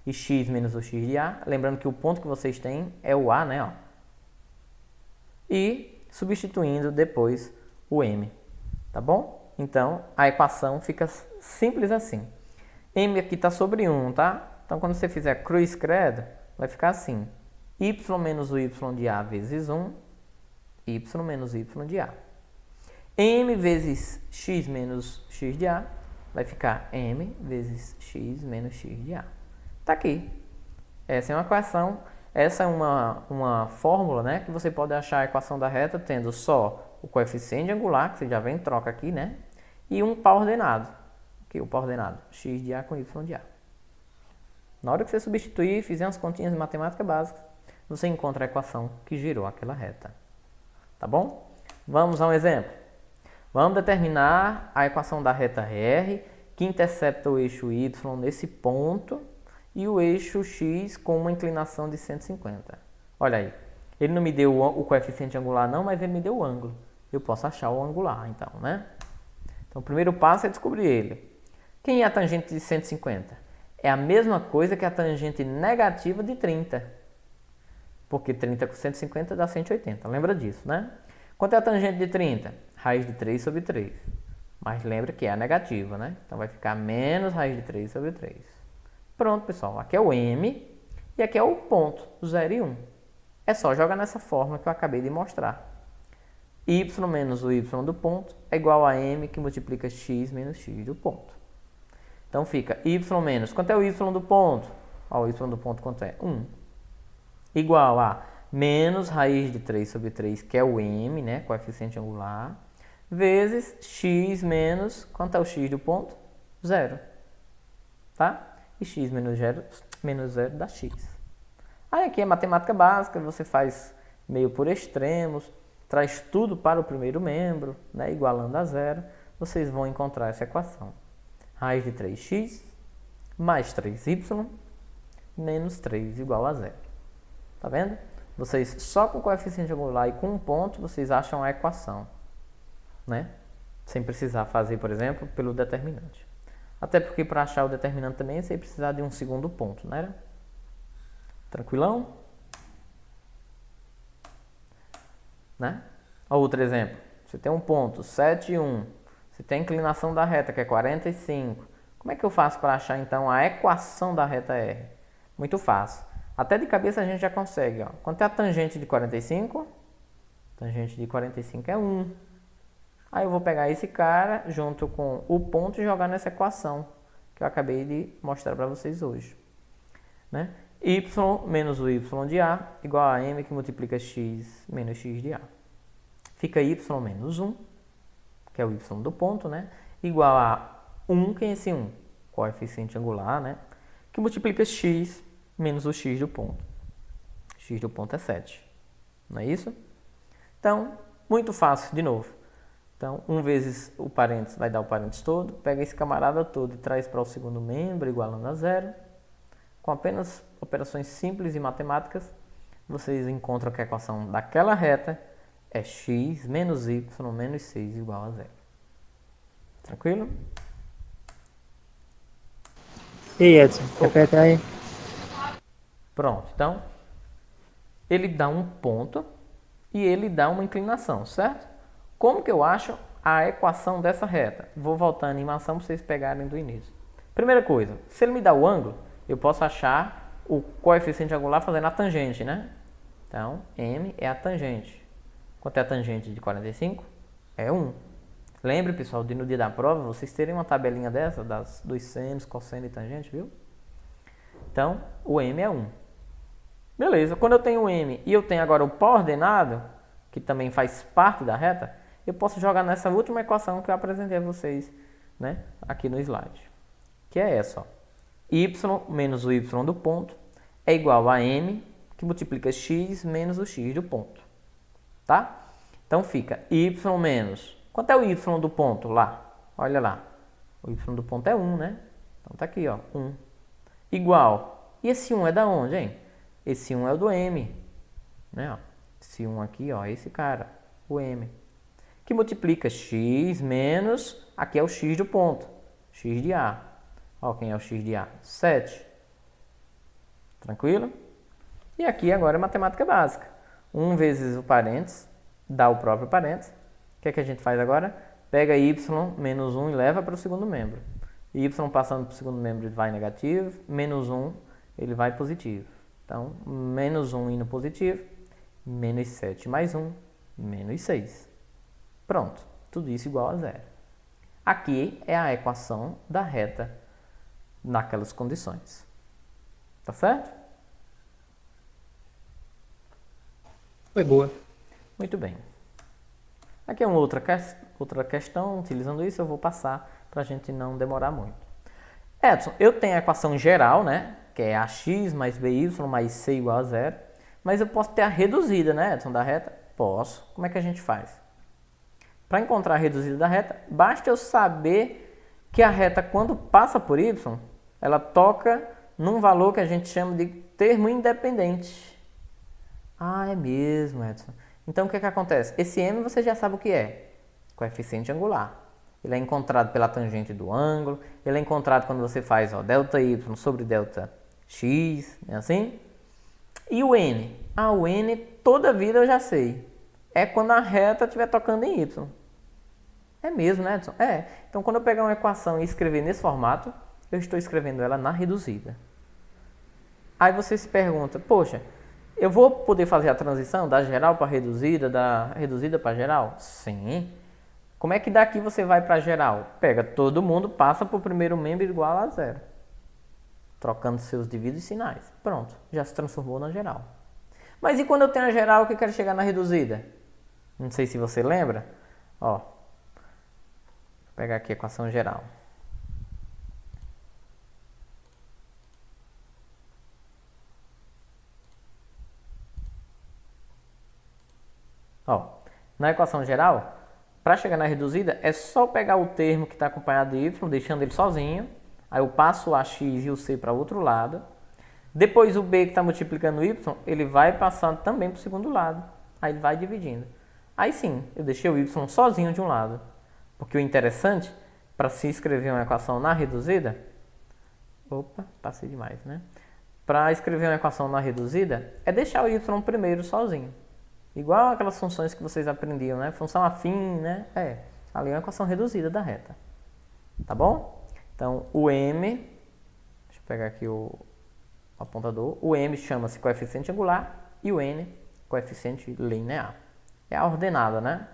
e x menos o x de A. Lembrando que o ponto que vocês têm é o A, né? Ó. E substituindo depois o M. Tá bom? Então, a equação fica simples assim. M aqui está sobre 1, tá? Então, quando você fizer cruz credo, vai ficar assim. Y menos o y de A vezes 1, y menos y de A. M vezes x menos x de A vai ficar M vezes x menos x de A. Tá aqui. Essa é uma equação, essa é uma fórmula, né, que você pode achar a equação da reta tendo só o coeficiente angular, que você já vem em troca aqui, né, e um par ordenado. Aqui o par ordenado, x de A com y de A. Na hora que você substituir, fizer umas continhas de matemática básica, você encontra a equação que gerou aquela reta. Tá bom? Vamos a um exemplo. Vamos determinar a equação da reta R, que intercepta o eixo Y nesse ponto e o eixo X com uma inclinação de 150. Olha aí. Ele não me deu o coeficiente angular não, mas ele me deu o ângulo. Eu posso achar o angular, então, né? Então, o primeiro passo é descobrir ele. Quem é a tangente de 150? É a mesma coisa que a tangente negativa de 30. Porque 30 com 150 dá 180. Lembra disso, né? Quanto é a tangente de 30? Raiz de 3 sobre 3. Mas lembra que é a negativa, né? Então vai ficar menos raiz de 3 sobre 3. Pronto, pessoal. Aqui é o M e aqui é o ponto, 0 e 1. É só jogar nessa fórmula que eu acabei de mostrar. Y menos o y do ponto é igual a M que multiplica x menos x do ponto. Então fica y menos... Quanto é o y do ponto? Ó, o y do ponto quanto é? 1. Igual a menos raiz de 3 sobre 3, que é o M, né? Coeficiente angular, vezes x menos... Quanto é o x do ponto? 0. Tá? E x menos 0 dá x. Aí aqui é matemática básica, você faz meio por extremos, traz tudo para o primeiro membro, né? Igualando a 0, vocês vão encontrar essa equação. Raiz de 3x mais 3y menos 3 igual a 0. Tá vendo? Vocês só com o coeficiente angular e com um ponto, vocês acham a equação, né? Sem precisar fazer, por exemplo, pelo determinante. Até porque para achar o determinante também, você precisa de um segundo ponto, né? Tranquilão? Né? Outro exemplo. Você tem um ponto, 7 e 1. Você tem a inclinação da reta, que é 45. Como é que eu faço para achar, então, a equação da reta R? Muito fácil. Até de cabeça a gente já consegue. Ó. Quanto é a tangente de 45? Tangente de 45 é 1. Aí eu vou pegar esse cara junto com o ponto e jogar nessa equação que eu acabei de mostrar para vocês hoje. Né? Y menos o y de A igual a M que multiplica x menos x de A. Fica y menos 1, que é o y do ponto, né? Igual a 1, quem é esse 1? Coeficiente angular, né? Que multiplica x menos o x do ponto. X do ponto é 7. Não é isso? Então, muito fácil, de novo. Então, 1 vezes o parênteses vai dar o parênteses todo. Pega esse camarada todo e traz para o segundo membro, igualando a 0. Com apenas operações simples e matemáticas, vocês encontram que a equação daquela reta é x menos y menos 6 igual a 0. Tranquilo? E aí, Edson, repete aí. Pronto. Então, ele dá um ponto e ele dá uma inclinação, certo? Como que eu acho a equação dessa reta? Vou voltar a animação para vocês pegarem do início. Primeira coisa, se ele me dá o ângulo, eu posso achar o coeficiente angular fazendo a tangente, né? Então, M é a tangente. Quanto é a tangente de 45? É 1. Lembre, pessoal, de no dia da prova, vocês terem uma tabelinha dessa, dos seno, cosseno e tangente, viu? Então, o M é 1. Beleza, quando eu tenho o M e eu tenho agora o pó ordenado, que também faz parte da reta, eu posso jogar nessa última equação que eu apresentei a vocês, né, aqui no slide. Que é essa, ó. Y menos o Y do ponto é igual a M, que multiplica x menos o x do ponto. Tá? Então fica Y menos... Quanto é o Y do ponto lá? Olha lá. O Y do ponto é 1, né? Então tá aqui, ó, 1. Igual. E esse 1 é da onde, hein? Esse 1 é o do M. Né? Ó. Esse 1 aqui, ó, esse cara, o M. Que multiplica x menos... Aqui é o x do ponto. X de A. Ó, quem é o x de A? 7. Tranquilo? E aqui agora é matemática básica. 1 vezes o parênteses dá o próprio parênteses. O que é que a gente faz agora? Pega y menos 1 e leva para o segundo membro. Y passando para o segundo membro ele vai negativo, menos 1 ele vai positivo. Então, menos 1 indo positivo, menos 7 mais 1, menos 6. Pronto, tudo isso igual a zero. Aqui é a equação da reta naquelas condições. Tá certo? Foi boa. Muito bem. Aqui é uma outra questão, utilizando isso eu vou passar para a gente não demorar muito. Edson, eu tenho a equação geral, né? Que é ax mais by mais c igual a zero. Mas eu posso ter a reduzida, né, Edson, da reta? Posso. Como é que a gente faz? Para encontrar a reduzida da reta, basta eu saber que a reta, quando passa por y, ela toca num valor que a gente chama de termo independente. Ah, é mesmo, Edson. Então, o que acontece? Esse m você já sabe o que é. Coeficiente angular. Ele é encontrado pela tangente do ângulo. Ele é encontrado quando você faz delta y sobre delta x. É assim? E o n? Ah, o n toda vida eu já sei. É quando a reta estiver tocando em y. É mesmo, né, Edson? É. Então, quando eu pegar uma equação e escrever nesse formato, eu estou escrevendo ela na reduzida. Aí você se pergunta, poxa, eu vou poder fazer a transição da geral para reduzida, da reduzida para geral? Sim. Como é que daqui você vai para geral? Pega todo mundo, passa para o primeiro membro igual a zero. Trocando seus devidos sinais. Pronto, já se transformou na geral. Mas e quando eu tenho a geral que eu quero chegar na reduzida? Não sei se você lembra. Ó, vou pegar aqui a equação geral. Ó, na equação geral, para chegar na reduzida, é só pegar o termo que está acompanhado de y, deixando ele sozinho. Aí eu passo o ax e o c para o outro lado. Depois o b que está multiplicando o y, ele vai passando também para o segundo lado. Aí ele vai dividindo. Aí sim, eu deixei o y sozinho de um lado. Porque o interessante, para se escrever uma equação na reduzida... Opa, passei demais, né? Para escrever uma equação na reduzida, é deixar o y primeiro sozinho. Igual aquelas funções que vocês aprendiam, né? Função afim, né? Ali é uma equação reduzida da reta. Tá bom? Então, o m... Deixa eu pegar aqui o apontador. O m chama-se coeficiente angular e o n, coeficiente linear. É a ordenada, né?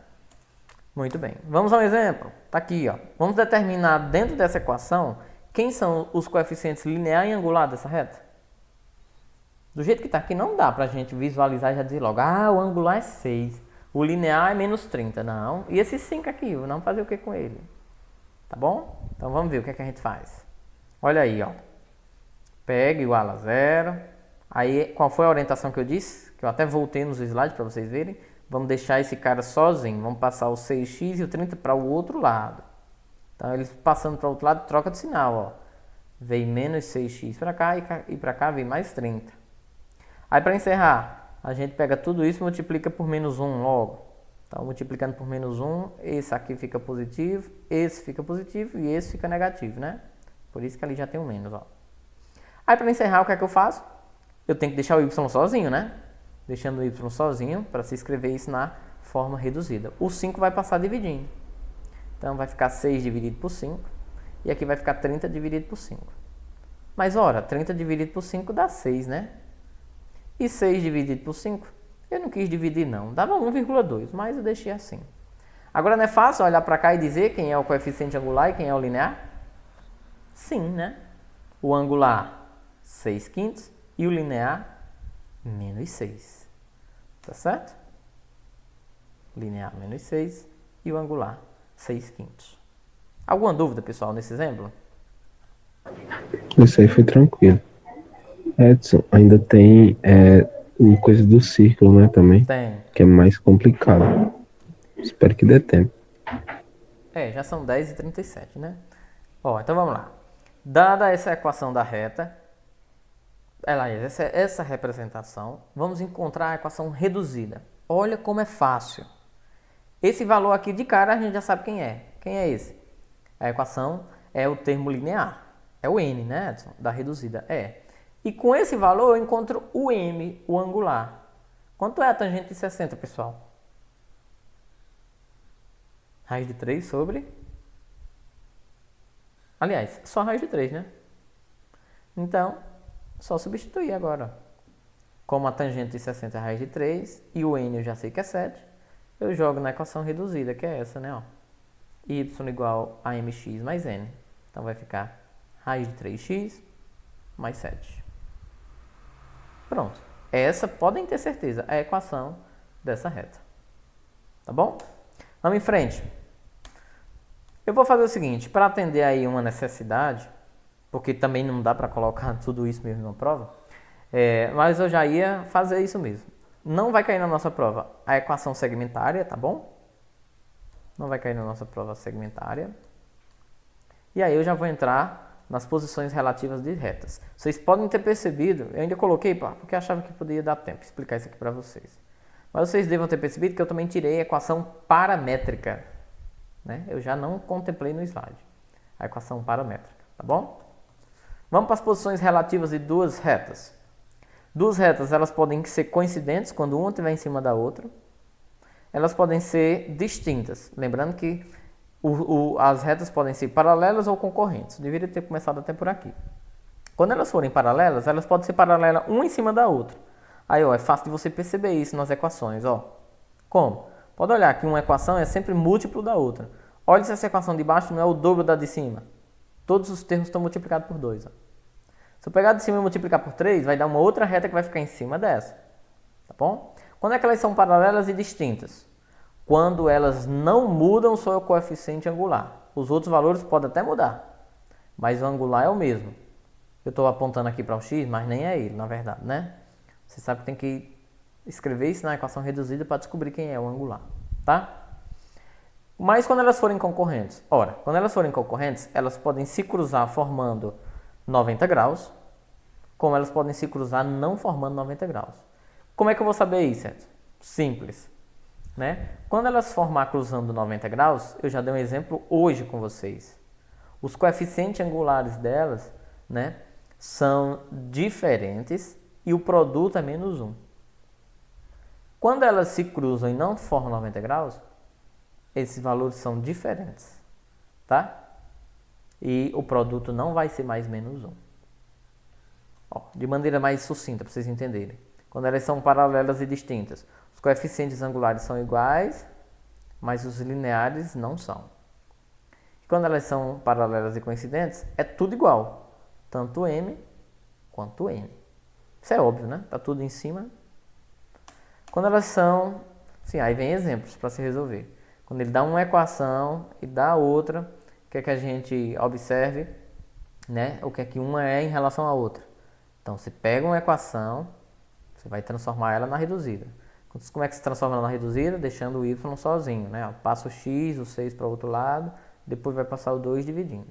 Muito bem. Vamos a um exemplo. Tá aqui, ó. Vamos determinar dentro dessa equação quem são os coeficientes linear e angular dessa reta. Do jeito que está aqui, não dá para a gente visualizar e já dizer logo, o angular é 6, o linear é menos 30, não. E esse 5 aqui, vamos fazer o que com ele? Tá bom? Então vamos ver o que é que a gente faz. Olha aí, ó. Pega igual a zero. Aí, qual foi a orientação que eu disse? Que eu até voltei nos slides para vocês verem. Vamos deixar esse cara sozinho. Vamos passar o 6x e o 30 para o outro lado. Então, eles passando para o outro lado, troca de sinal, ó. Veio menos 6x para cá e para cá vem mais 30. Aí, para encerrar, a gente pega tudo isso e multiplica por menos 1 logo. Então, multiplicando por menos 1, esse aqui fica positivo, esse fica positivo e esse fica negativo, né? Por isso que ali já tem um menos, ó. Aí, para encerrar, o que é que eu faço? Eu tenho que deixar o y sozinho, né? deixando o y sozinho para se escrever isso na forma reduzida. O 5 vai passar dividindo. Então vai ficar 6 dividido por 5 e aqui vai ficar 30 dividido por 5. Mas ora, 30 dividido por 5 dá 6, né? E 6 dividido por 5, eu não quis dividir não, dava 1,2, mas eu deixei assim. Agora não é fácil olhar para cá e dizer quem é o coeficiente angular e quem é o linear? Sim, né? O angular, 6/5 e o linear, menos 6. Tá certo? Linear, menos 6 e o angular, 6/5. Alguma dúvida, pessoal, nesse exemplo? Isso aí foi tranquilo. Edson, ainda tem coisa do círculo, né, também, Tem. que é mais complicado. Espero que dê tempo. Já são 10h37, né? Ó, então vamos lá. Dada essa equação da reta, essa representação, vamos encontrar a equação reduzida. Olha como é fácil. Esse valor aqui de cara a gente já sabe quem é. Quem é esse? A equação é o termo linear. É o n, né, Edson? Da reduzida. E com esse valor eu encontro o m, o angular. Quanto é a tangente de 60, pessoal? Raiz de 3 sobre... Aliás, só raiz de 3, né? Então, só substituir agora. Como a tangente de 60 é raiz de 3 e o n eu já sei que é 7, eu jogo na equação reduzida, que é essa, né? Ó. Y igual a mx mais n. Então vai ficar raiz de 3x mais 7. Pronto. Essa, podem ter certeza, é a equação dessa reta. Tá bom? Vamos em frente. Eu vou fazer o seguinte, para atender aí uma necessidade, porque também não dá para colocar tudo isso mesmo na prova, mas eu já ia fazer isso mesmo. Não vai cair na nossa prova a equação segmentária, tá bom? Não vai cair na nossa prova segmentária. E aí eu já vou entrar nas posições relativas de retas. Vocês podem ter percebido, eu ainda coloquei, porque achava que podia dar tempo explicar isso aqui para vocês. Mas vocês devem ter percebido que eu também tirei a equação paramétrica. Né? Eu já não contemplei no slide a equação paramétrica, tá bom? Vamos para as posições relativas de duas retas. Duas retas, elas podem ser coincidentes quando uma estiver em cima da outra. Elas podem ser distintas. Lembrando que as retas podem ser paralelas ou concorrentes. Deveria ter começado até por aqui. Quando elas forem paralelas, elas podem ser paralelas uma em cima da outra. Aí, ó, é fácil de você perceber isso nas equações, ó. Como? Pode olhar que uma equação é sempre múltiplo da outra. Olha se essa equação de baixo não é o dobro da de cima. Todos os termos estão multiplicados por 2. Ó. Se eu pegar de cima e multiplicar por 3, vai dar uma outra reta que vai ficar em cima dessa. Tá bom? Quando é que elas são paralelas e distintas? Quando elas não mudam o seu coeficiente angular. Os outros valores podem até mudar, mas o angular é o mesmo. Eu estou apontando aqui para o x, mas nem é ele, na verdade, né? Você sabe que tem que escrever isso na equação reduzida para descobrir quem é o angular, tá? Mas quando elas forem concorrentes? Ora, quando elas forem concorrentes, elas podem se cruzar formando 90 graus, como elas podem se cruzar não formando 90 graus. Como é que eu vou saber isso, Edson? Simples, né? Quando elas formar cruzando 90 graus, eu já dei um exemplo hoje com vocês. Os coeficientes angulares delas, né, são diferentes e o produto é menos 1. Quando elas se cruzam e não formam 90 graus, esses valores são diferentes, tá? E o produto não vai ser mais menos 1. Ó, de maneira mais sucinta, para vocês entenderem. Quando elas são paralelas e distintas, os coeficientes angulares são iguais, mas os lineares não são. Quando elas são paralelas e coincidentes, é tudo igual, tanto m quanto n. Isso é óbvio, né? Tá tudo em cima. Quando elas são... Sim, aí vem exemplos para se resolver. Quando ele dá uma equação e dá outra, o que é que a gente observe, né? O que é que uma é em relação à outra. Então, você pega uma equação, você vai transformar ela na reduzida. Como é que se transforma ela na reduzida? Deixando o y sozinho, né? Passa o x, o 6 para o outro lado, depois vai passar o 2 dividindo.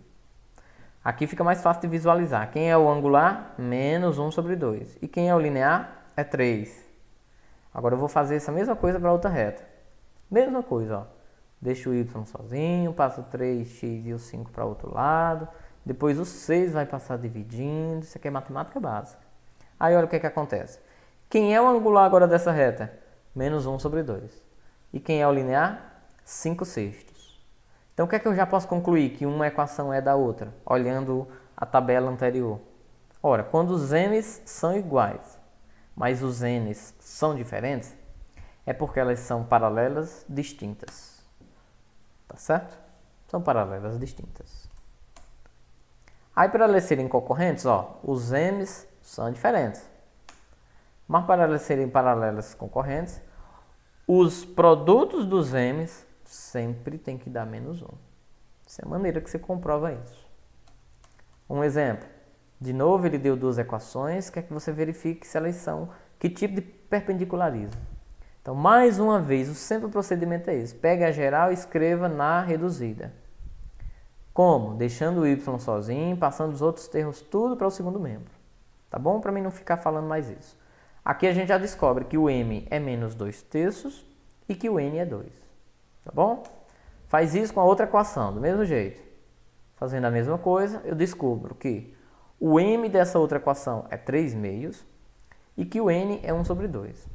Aqui fica mais fácil de visualizar. Quem é o angular? Menos 1 sobre 2. E quem é o linear? É 3. Agora eu vou fazer essa mesma coisa para a outra reta. Mesma coisa, ó. Deixa o y sozinho, passa o 3x e o 5 para o outro lado. Depois o 6 vai passar dividindo. Isso aqui é matemática básica. Aí olha o que acontece. Quem é o angular agora dessa reta? Menos 1 sobre 2. E quem é o linear? 5/6. Então o que é que eu já posso concluir que uma equação é da outra, olhando a tabela anterior? Ora, quando os m's são iguais, mas os n's são diferentes, é porque elas são paralelas distintas. Tá certo? São paralelas distintas. Aí para elas serem concorrentes, ó, os m's são diferentes. Mas para elas serem paralelas concorrentes, os produtos dos m's sempre tem que dar menos 1. Essa é a maneira que você comprova isso. Um exemplo. De novo, ele deu duas equações, quer que você verifique se elas são, que tipo de perpendicularismo. Então, mais uma vez, sempre o procedimento é esse. Pegue a geral e escreva na reduzida. Como? Deixando o y sozinho, passando os outros termos tudo para o segundo membro. Tá bom? Para mim não ficar falando mais isso. Aqui a gente já descobre que o m é menos 2/3 e que o n é 2. Tá bom? Faz isso com a outra equação, do mesmo jeito. Fazendo a mesma coisa, eu descubro que o m dessa outra equação é 3/2 e que o n é 1 sobre 2.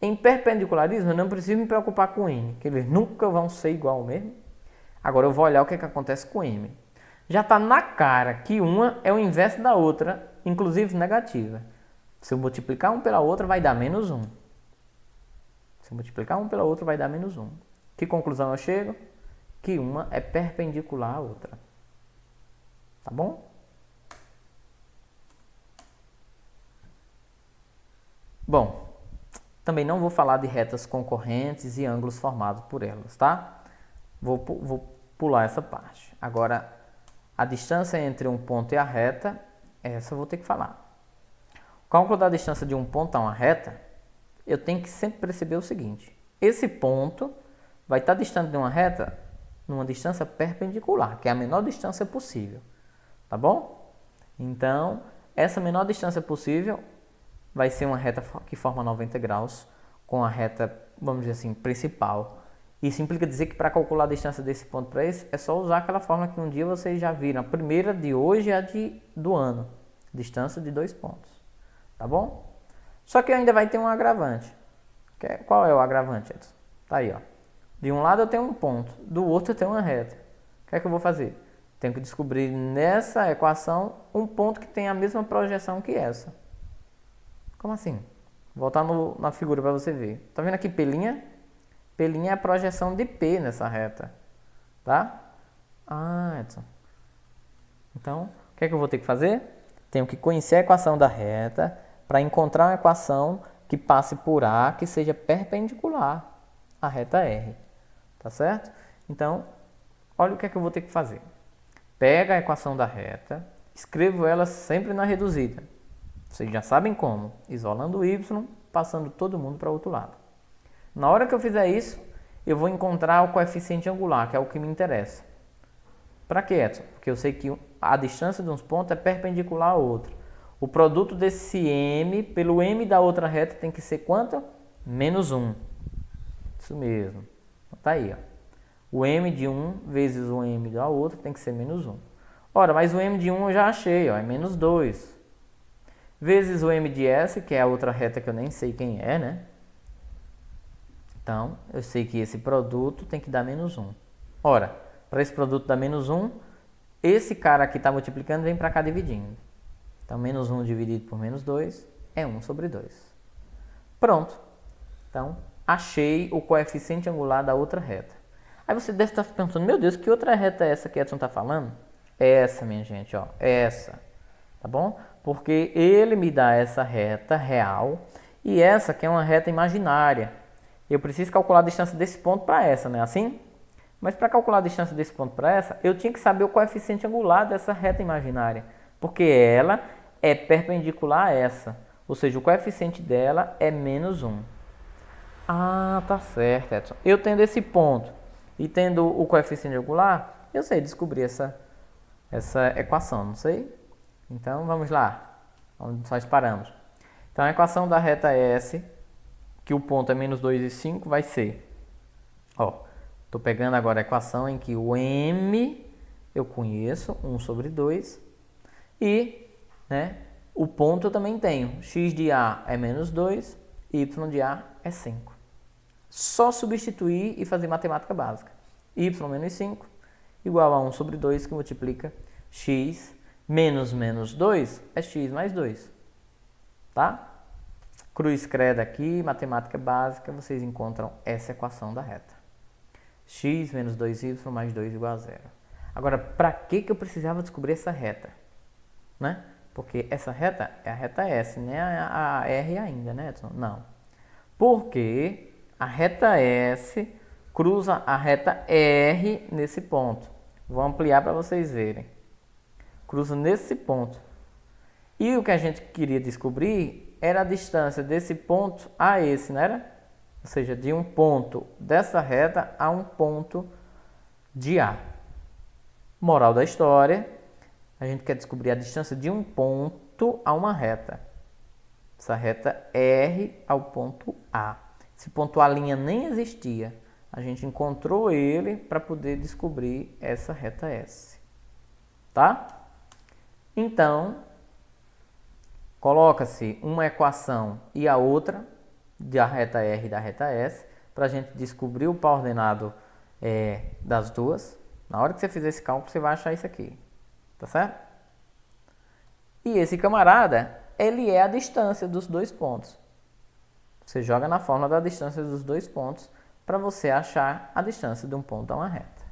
Em perpendicularismo, eu não preciso me preocupar com n, que eles nunca vão ser igual mesmo. Agora eu vou olhar o que acontece com m. Já está na cara que uma é o inverso da outra, inclusive negativa. Se eu multiplicar um pela outra, vai dar menos 1. Se eu multiplicar um pela outra, vai dar menos 1. Que conclusão eu chego? Que uma é perpendicular à outra. Tá bom? Bom, também não vou falar de retas concorrentes e ângulos formados por elas, tá? Vou pular essa parte. Agora, a distância entre um ponto e a reta, essa eu vou ter que falar. O cálculo da distância de um ponto a uma reta, eu tenho que sempre perceber o seguinte. Esse ponto vai estar distante de uma reta numa distância perpendicular, que é a menor distância possível. Tá bom? Então, essa menor distância possível vai ser uma reta que forma 90 graus com a reta, vamos dizer assim, principal. Isso implica dizer que para calcular a distância desse ponto para esse, é só usar aquela fórmula que um dia vocês já viram. A primeira de hoje é a do ano. Distância de 2 pontos. Tá bom? Só que ainda vai ter um agravante. Qual é o agravante, Edson? Tá aí, ó. De um lado eu tenho um ponto, do outro eu tenho uma reta. O que é que eu vou fazer? Tenho que descobrir nessa equação um ponto que tem a mesma projeção que essa. Como assim? Vou voltar na figura para você ver. Tá vendo aqui pelinha? Pelinha é a projeção de P nessa reta. Tá? Ah, Edson. Então, o que é que eu vou ter que fazer? Tenho que conhecer a equação da reta para encontrar uma equação que passe por A, que seja perpendicular à reta R. Tá certo? Então, olha o que é que eu vou ter que fazer. Pega a equação da reta, escrevo ela sempre na reduzida. Vocês já sabem como. Isolando o y, passando todo mundo para o outro lado. Na hora que eu fizer isso, eu vou encontrar o coeficiente angular, que é o que me interessa. Para que, Edson? Porque eu sei que a distância de uns pontos é perpendicular ao outro. O produto desse m pelo m da outra reta tem que ser quanto? Menos 1. Isso mesmo. Tá aí, ó. O m de um vezes o m da outra tem que ser menos 1. Ora, mas o m de 1 eu já achei, ó, é menos 2. Vezes o m de S, que é a outra reta que eu nem sei quem é, né? Então, eu sei que esse produto tem que dar menos 1. Ora, para esse produto dar menos 1, esse cara aqui está multiplicando, vem para cá dividindo. Então, menos 1 dividido por menos 2 é 1 sobre 2. Pronto. Então, achei o coeficiente angular da outra reta. Aí você deve estar pensando, meu Deus, que outra reta é essa que Edson está falando? É essa, minha gente, ó. É essa. Tá bom? Porque ele me dá essa reta real e essa que é uma reta imaginária. Eu preciso calcular a distância desse ponto para essa, não é assim? Mas para calcular a distância desse ponto para essa, eu tinha que saber o coeficiente angular dessa reta imaginária. Porque ela é perpendicular a essa. Ou seja, o coeficiente dela é menos 1. Ah, tá certo, Edson. Eu tendo esse ponto e tendo o coeficiente angular, eu sei descobrir essa equação, não sei? Então, vamos lá. Onde nós paramos. Então, a equação da reta S, que o ponto é menos 2 e 5, vai ser... Ó, estou pegando agora a equação em que o m eu conheço, 1 sobre 2, e, né, O ponto eu também tenho. X de A é menos 2, Y de A é 5. Só substituir e fazer matemática básica. Y menos 5 igual a 1 sobre 2, que multiplica x menos menos 2 é x mais 2. Tá? Cruz credo aqui, matemática básica, vocês encontram essa equação da reta. X menos 2y mais 2 igual a 0. Agora, para que eu precisava descobrir essa reta? Né? Porque essa reta é a reta S, não é a R ainda, né, Edson? Não. Porque a reta S cruza a reta R nesse ponto. Vou ampliar para vocês verem. Cruza nesse ponto. E o que a gente queria descobrir era a distância desse ponto a esse, não era? Ou seja, de um ponto dessa reta a um ponto de A. Moral da história, a gente quer descobrir a distância de um ponto a uma reta. Essa reta R ao ponto A. Esse ponto A' nem existia. A gente encontrou ele para poder descobrir essa reta S. Tá? Então, coloca-se uma equação e a outra da reta R e da reta S para a gente descobrir o par ordenado das duas. Na hora que você fizer esse cálculo, você vai achar isso aqui. Tá certo? E esse camarada, ele é a distância dos dois pontos. Você joga na fórmula da distância dos dois pontos para você achar a distância de um ponto a uma reta.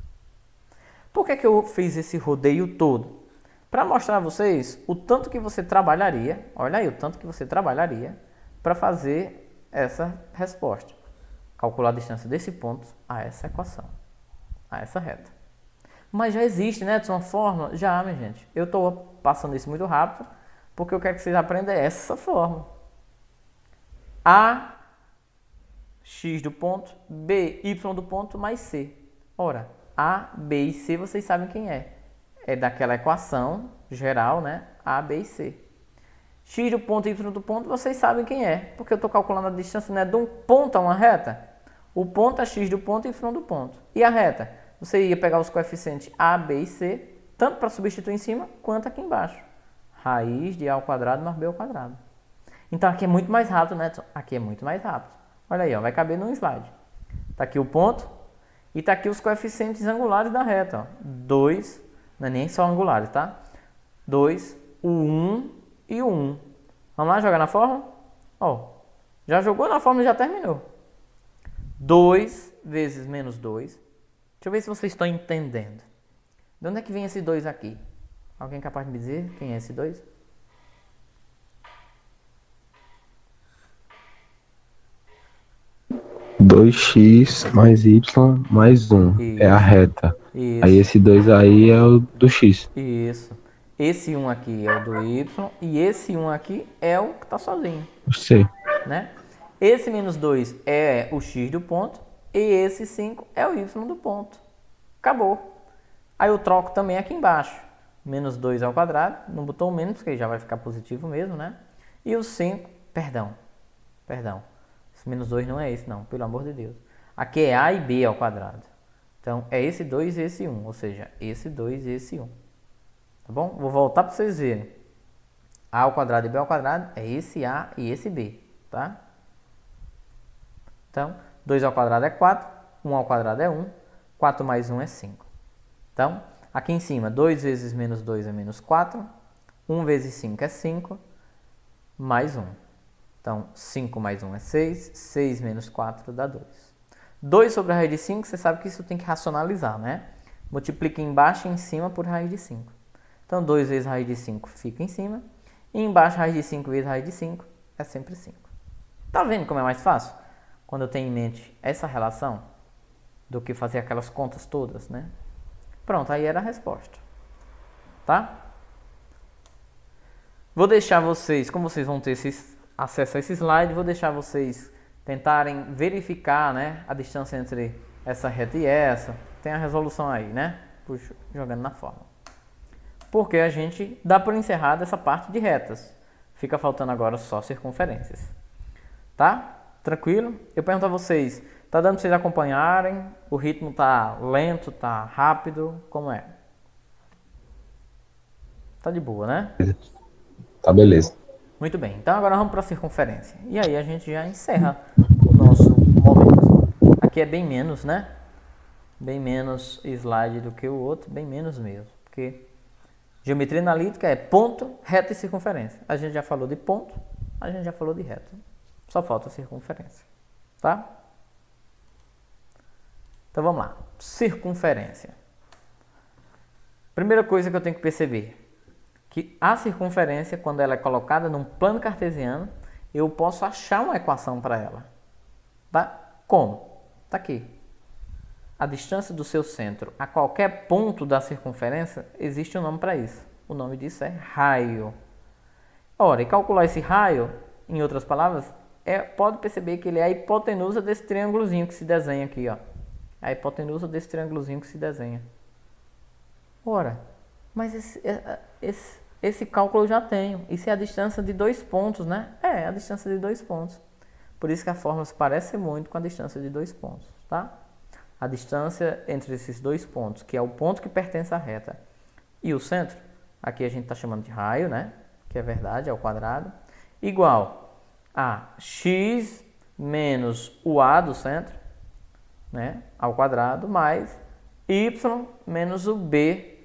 Por que eu fiz esse rodeio todo? Para mostrar a vocês o tanto que você trabalharia, olha aí, o tanto que você trabalharia para fazer essa resposta. Calcular a distância desse ponto a essa equação, a essa reta. Mas já existe, né, uma fórmula? Já, minha gente. Eu estou passando isso muito rápido porque eu quero que vocês aprendam essa fórmula. A x do ponto, b, y do ponto, mais c. Ora, A, B e C vocês sabem quem é. É daquela equação geral, né? A, B e C. X do ponto e Y do ponto vocês sabem quem é. Porque eu estou calculando a distância, né, de um ponto a uma reta. O ponto é x do ponto e y do ponto. E a reta? Você ia pegar os coeficientes A, B e C, tanto para substituir em cima, quanto aqui embaixo. Raiz de A ao quadrado mais B ao quadrado. Então aqui é muito mais rápido, né? Aqui é muito mais rápido. Olha aí, ó, vai caber num slide. Está aqui o ponto e está aqui os coeficientes angulares da reta. 2, não é nem só angulares, tá? 2, o 1 e o 1. Vamos lá jogar na fórmula? Ó, já jogou na fórmula e já terminou. 2 vezes menos 2. Deixa eu ver se vocês estão entendendo. De onde é que vem esse 2 aqui? Alguém capaz de me dizer quem é esse 2? Dois x mais y mais 1 Isso. é a reta. Isso. Aí esse 2 aí é o do x. Isso. Esse 1 aqui é o do y e esse 1 aqui é o que está sozinho. C. Né? Esse menos 2 é o x do ponto e esse 5 é o y do ponto. Acabou. Aí eu troco também aqui embaixo. Menos 2 ao quadrado, não botou o menos porque já vai ficar positivo mesmo, né? E o 5, perdão. Esse menos 2 não é esse não, pelo amor de Deus. Aqui é A e B ao quadrado. Então é esse 2 e esse 1, ou seja, esse 2 e esse 1. Tá bom? Vou voltar para vocês verem. A ao quadrado e B ao quadrado é esse A e esse B, tá? Então, 2 ao quadrado é 4, 1 ao quadrado é 1, 4 mais 1 é 5. Então, aqui em cima, 2 vezes menos 2 é menos 4, 1 vezes 5 é 5, mais 1. Então, 5 mais 1 é 6, 6 menos 4 dá 2. 2 sobre a raiz de 5, você sabe que isso tem que racionalizar, né? Multiplica embaixo e em cima por raiz de 5. Então, 2 vezes raiz de 5 fica em cima, e embaixo raiz de 5 vezes raiz de 5 é sempre 5. Tá vendo como é mais fácil? Quando eu tenho em mente essa relação, do que fazer aquelas contas todas, né? Pronto, aí era a resposta. Tá? Vou deixar vocês, como vocês vão ter acesso a esse slide, vou deixar vocês tentarem verificar, né, a distância entre essa reta e essa. Tem a resolução aí, né? Puxo, jogando na fórmula. Porque a gente dá por encerrada essa parte de retas. Fica faltando agora só circunferências. Tá? Tranquilo? Eu pergunto a vocês, tá dando para vocês acompanharem? O ritmo tá lento, tá rápido? Como é? Tá de boa, né? Tá beleza. Muito bem, então agora vamos para a circunferência. E aí a gente já encerra o nosso momento. Aqui é bem menos, né? Bem menos slide do que o outro, bem menos mesmo. Porque geometria analítica é ponto, reta e circunferência. A gente já falou de ponto, a gente já falou de reta. Só falta a circunferência, tá? Então vamos lá. Circunferência. Primeira coisa que eu tenho que perceber, que a circunferência, quando ela é colocada num plano cartesiano, eu posso achar uma equação para ela. Tá? Como? Tá aqui. A distância do seu centro a qualquer ponto da circunferência, existe um nome para isso. O nome disso é raio. Ora, e calcular esse raio, em outras palavras, pode perceber que ele é a hipotenusa desse triângulozinho que se desenha aqui, ó. A hipotenusa desse triângulozinho que se desenha. Ora, mas esse cálculo eu já tenho. Isso é a distância de 2 pontos, né? É, a distância de 2 pontos. Por isso que a fórmula se parece muito com a distância de 2 pontos, tá? A distância entre esses 2 pontos, que é o ponto que pertence à reta, e o centro, aqui a gente está chamando de raio, né? Que é verdade, é o quadrado, igual a x menos o a do centro, né? Ao quadrado, mais y menos o b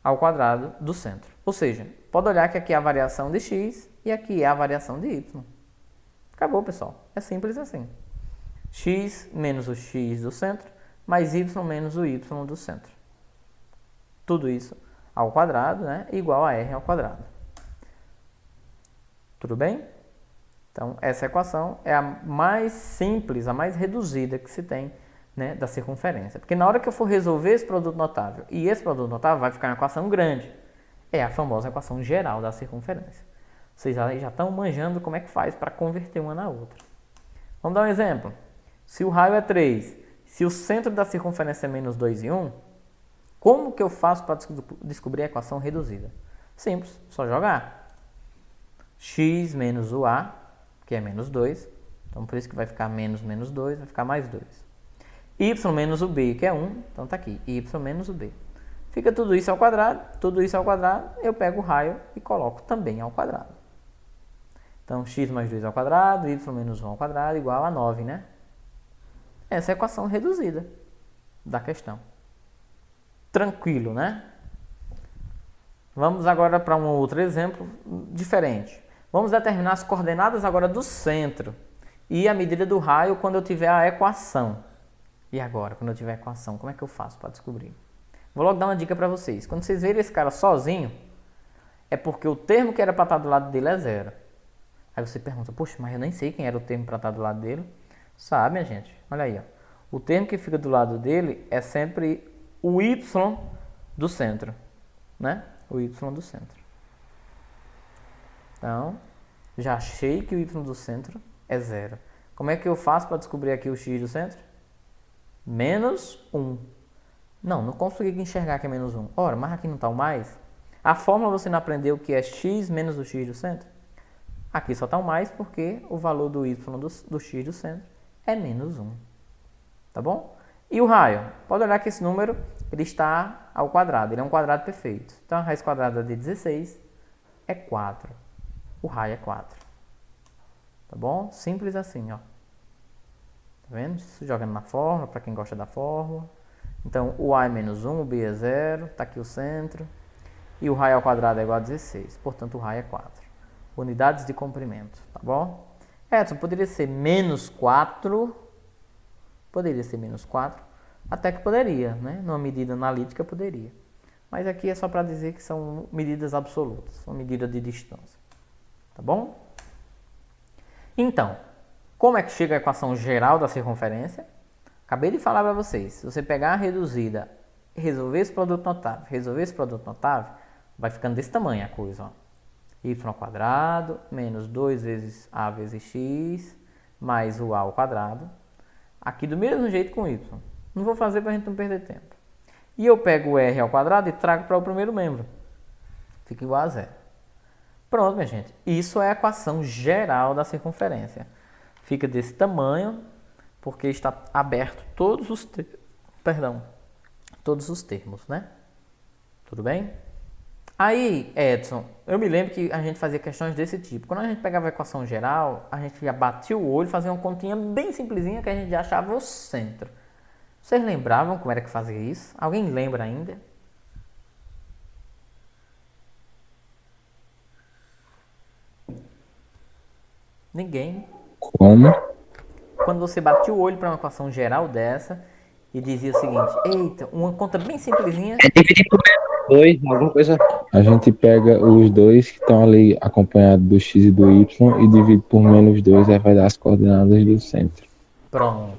ao quadrado do centro. Ou seja, pode olhar que aqui é a variação de x e aqui é a variação de y. Acabou, pessoal. É simples assim. X menos o x do centro, mais y menos o y do centro. Tudo isso ao quadrado, né? Igual a r ao quadrado. Tudo bem? Então, essa equação é a mais simples, a mais reduzida que se tem, né, da circunferência. Porque na hora que eu for resolver esse produto notável, e esse produto notável vai ficar uma equação grande, é a famosa equação geral da circunferência. Vocês já estão manjando como é que faz para converter uma na outra. Vamos dar um exemplo. Se o raio é 3, se o centro da circunferência é menos 2 e 1, como que eu faço para descobrir a equação reduzida? Simples, só jogar. X menos o a, que é menos 2, então por isso que vai ficar menos 2, vai ficar mais 2. Y menos o b, que é 1, então tá aqui, y menos o b. Fica tudo isso ao quadrado, eu pego o raio e coloco também ao quadrado. Então, x mais 2 ao quadrado, y menos 1 ao quadrado, igual a 9, né? Essa é a equação reduzida da questão. Tranquilo, né? Vamos agora para um outro exemplo diferente. Vamos determinar as coordenadas agora do centro e a medida do raio quando eu tiver a equação. E agora, quando eu tiver a equação, como é que eu faço para descobrir? Vou logo dar uma dica para vocês. Quando vocês verem esse cara sozinho, é porque o termo que era para estar do lado dele é 0. Aí você pergunta, poxa, mas eu nem sei quem era o termo para estar do lado dele. Sabe, minha gente? Olha aí, ó. O termo que fica do lado dele é sempre o y do centro, né? O y do centro. Então, já achei que o y do centro é 0. Como é que eu faço para descobrir aqui o x do centro? Menos 1. Não consegui enxergar que é menos 1. Ora, mas aqui não está o mais. A fórmula você não aprendeu que é x menos o x do centro? Aqui só está o mais porque o valor do y do x do centro é menos 1. Tá bom? E o raio? Pode olhar que esse número ele está ao quadrado. Ele é um quadrado perfeito. Então, a raiz quadrada de 16 é 4. O raio é 4. Tá bom? Simples assim, ó. Tá vendo? Jogando na fórmula, para quem gosta da fórmula. Então, o a é menos 1, o b é 0, está aqui o centro. E o raio ao quadrado é igual a 16. Portanto, o raio é 4. Unidades de comprimento, tá bom? Edson, poderia ser menos 4. Poderia ser menos 4. Até que poderia, né? Numa medida analítica, poderia. Mas aqui é só para dizer que são medidas absolutas. São medidas de distância. Tá bom? Então, como é que chega a equação geral da circunferência? Acabei de falar para vocês. Se você pegar a reduzida, resolver esse produto notável, vai ficando desse tamanho a coisa, ó. Y ao quadrado menos 2 vezes a vezes x mais o a ao quadrado. Aqui do mesmo jeito com y. Não vou fazer para a gente não perder tempo. E eu pego o r ao quadrado e trago para o primeiro membro. Fica igual a 0. Pronto, minha gente. Isso é a equação geral da circunferência. Fica desse tamanho porque está aberto todos os termos, né? Tudo bem? Aí, Edson, eu me lembro que a gente fazia questões desse tipo. Quando a gente pegava a equação geral, a gente já batia o olho, fazia uma continha bem simplesinha que a gente já achava o centro. Vocês lembravam como era que fazia isso? Alguém lembra ainda? Ninguém. Como? Quando você batia o olho para uma equação geral dessa e dizia o seguinte: eita, uma conta bem simplesinha. É dividir por dois, alguma coisa. A gente pega os dois que estão ali acompanhados do x e do y e divide por menos 2, aí vai dar as coordenadas do centro. Pronto.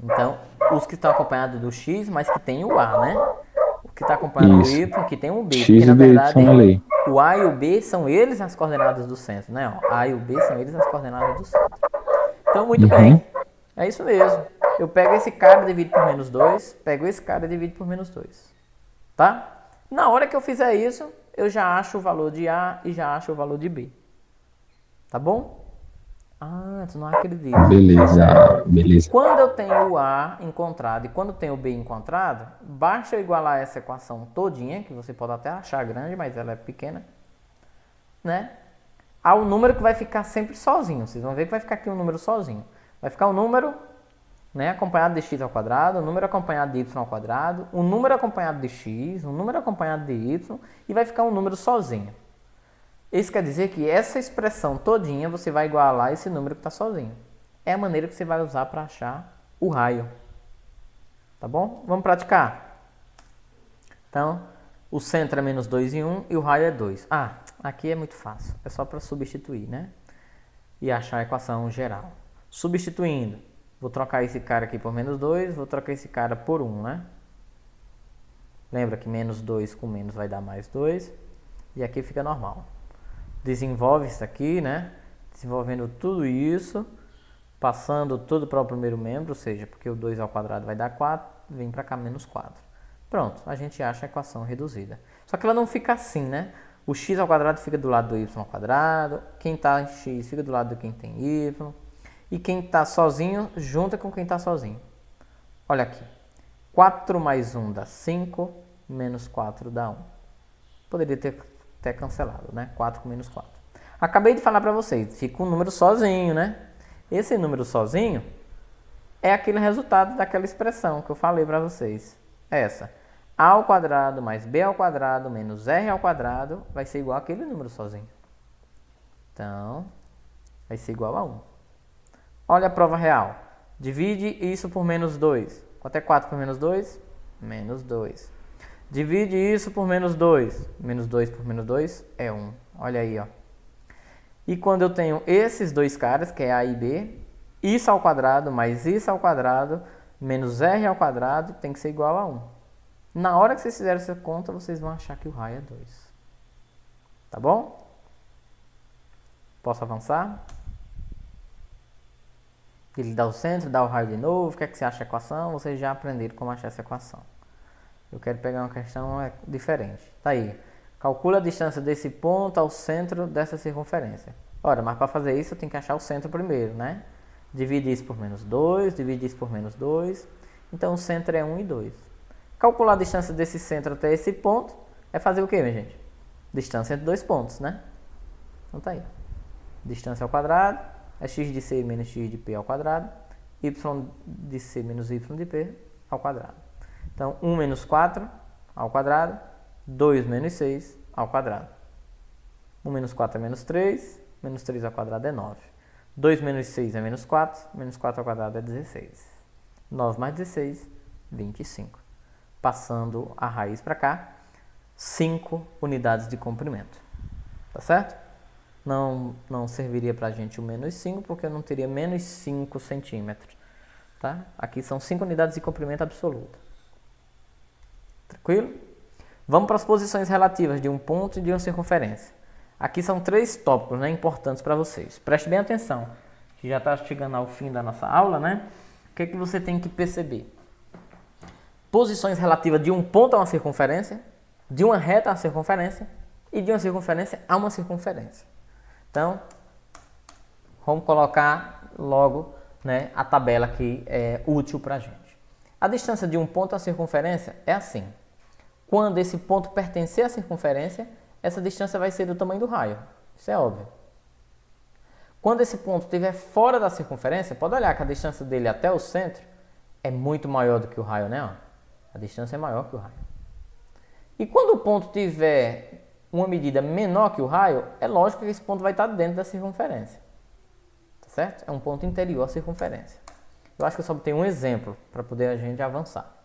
Então, os que estão acompanhados do x, mas que tem o a, né? O que está acompanhado Isso. do y, que tem o b. X Porque, na e do verdade, y ali. o a e o b são eles as coordenadas do centro, né? Ó, a e o b são eles as coordenadas do centro. Então, muito bem. É isso mesmo. Eu pego esse cara e divido por menos 2. Pego esse cara e divido por menos 2. Tá? Na hora que eu fizer isso, eu já acho o valor de A e já acho o valor de B. Tá bom? Ah, tu não acredita. Beleza. Quando eu tenho o A encontrado e quando eu tenho o B encontrado, basta eu igualar essa equação todinha, que você pode até achar grande, mas ela é pequena, né? Ao número que vai ficar sempre sozinho. Vocês vão ver que vai ficar aqui um número sozinho. Vai ficar um número, né, acompanhado de x ao quadrado, um número acompanhado de y ao quadrado, um número acompanhado de x, um número acompanhado de y, e vai ficar um número sozinho. Isso quer dizer que essa expressão todinha você vai igualar esse número que está sozinho. É a maneira que você vai usar para achar o raio. Tá bom? Vamos praticar. Então, o centro é menos 2 e 1 e o raio é 2. Ah, aqui é muito fácil. É só para substituir, né? E achar a equação geral. Substituindo, vou trocar esse cara aqui por menos 2, vou trocar esse cara por 1, né? Lembra que menos 2 com menos vai dar mais 2. E aqui fica normal. Desenvolve isso aqui, né? Desenvolvendo tudo isso, passando tudo para o primeiro membro, ou seja, porque o 2 ao quadrado vai dar 4, vem para cá menos 4. Pronto, a gente acha a equação reduzida. Só que ela não fica assim, né? O x ao quadrado fica do lado do y ao quadrado, quem está em x fica do lado de quem tem y, e quem está sozinho junta com quem está sozinho. Olha aqui, 4 mais 1 dá 5, menos 4 dá 1. Poderia ter até cancelado, né? 4 com menos 4. Acabei de falar para vocês, fica um número sozinho, né? Esse número sozinho é aquele resultado daquela expressão que eu falei para vocês. Essa. A ao quadrado mais b ao quadrado menos r ao quadrado vai ser igual àquele número sozinho. Então, vai ser igual a 1. Olha a prova real. Divide isso por menos 2. Quanto é 4 por menos 2? Menos 2. Divide isso por menos 2. Menos 2 por menos 2 é 1. Olha aí, ó. E quando eu tenho esses dois caras, que é A e B, isso ao quadrado mais isso ao quadrado menos r ao quadrado tem que ser igual a 1. Na hora que vocês fizerem essa conta, vocês vão achar que o raio é 2. Tá bom? Posso avançar? Ele dá o centro, dá o raio de novo. O que é que você acha da equação? Vocês já aprenderam como achar essa equação. Eu quero pegar uma questão diferente. Tá aí. Calcula a distância desse ponto ao centro dessa circunferência. Ora, mas para fazer isso eu tenho que achar o centro primeiro, né? Divide isso por menos 2, divide isso por menos 2. Então o centro é 1 e 2. Calcular a distância desse centro até esse ponto é fazer o que, minha gente? Distância entre dois pontos, né? Então tá aí. Distância ao quadrado é x de c menos x de p ao quadrado. Y de c menos y de p ao quadrado. Então 1 menos 4 ao quadrado. 2 menos 6 ao quadrado. 1 menos 4 é menos 3. Menos 3 ao quadrado é 9. 2 menos 6 é menos 4. Menos 4 ao quadrado é 16. 9 mais 16, 25. Passando a raiz para cá, 5 unidades de comprimento. Tá certo? Não serviria para a gente o menos 5, porque eu não teria menos 5 centímetros. Tá? Aqui são 5 unidades de comprimento absoluta. Tranquilo? Vamos para as posições relativas de um ponto e de uma circunferência. Aqui são 3 tópicos, né, importantes para vocês. Preste bem atenção, que já está chegando ao fim da nossa aula, né? O que é que você tem que perceber? Posições relativas de um ponto a uma circunferência, de uma reta a uma circunferência e de uma circunferência a uma circunferência. Então, vamos colocar logo, né, a tabela que é útil para a gente. A distância de um ponto à circunferência é assim. quando esse ponto pertencer à circunferência, essa distância vai ser do tamanho do raio. Isso é óbvio. Quando esse ponto estiver fora da circunferência, pode olhar que a distância dele até o centro é muito maior do que o raio, né? A distância é maior que o raio. E quando o ponto tiver uma medida menor que o raio, é lógico que esse ponto vai estar dentro da circunferência. Tá certo? É um ponto interior à circunferência. Eu acho que eu só tenho um exemplo para poder a gente avançar.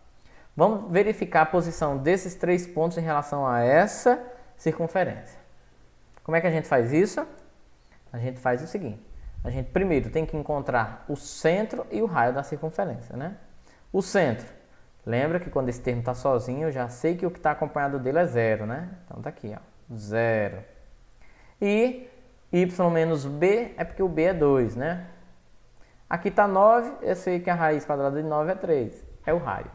Vamos verificar a posição desses 3 pontos em relação a essa circunferência. Como é que a gente faz isso? A gente faz o seguinte. A gente primeiro tem que encontrar o centro e o raio da circunferência, né? O centro. Lembra que quando esse termo está sozinho, eu já sei que o que está acompanhado dele é 0, né? Então tá aqui, ó, 0. E y menos b é porque o b é 2, né? Aqui está 9, eu sei que a raiz quadrada de 9 é 3. É o raio.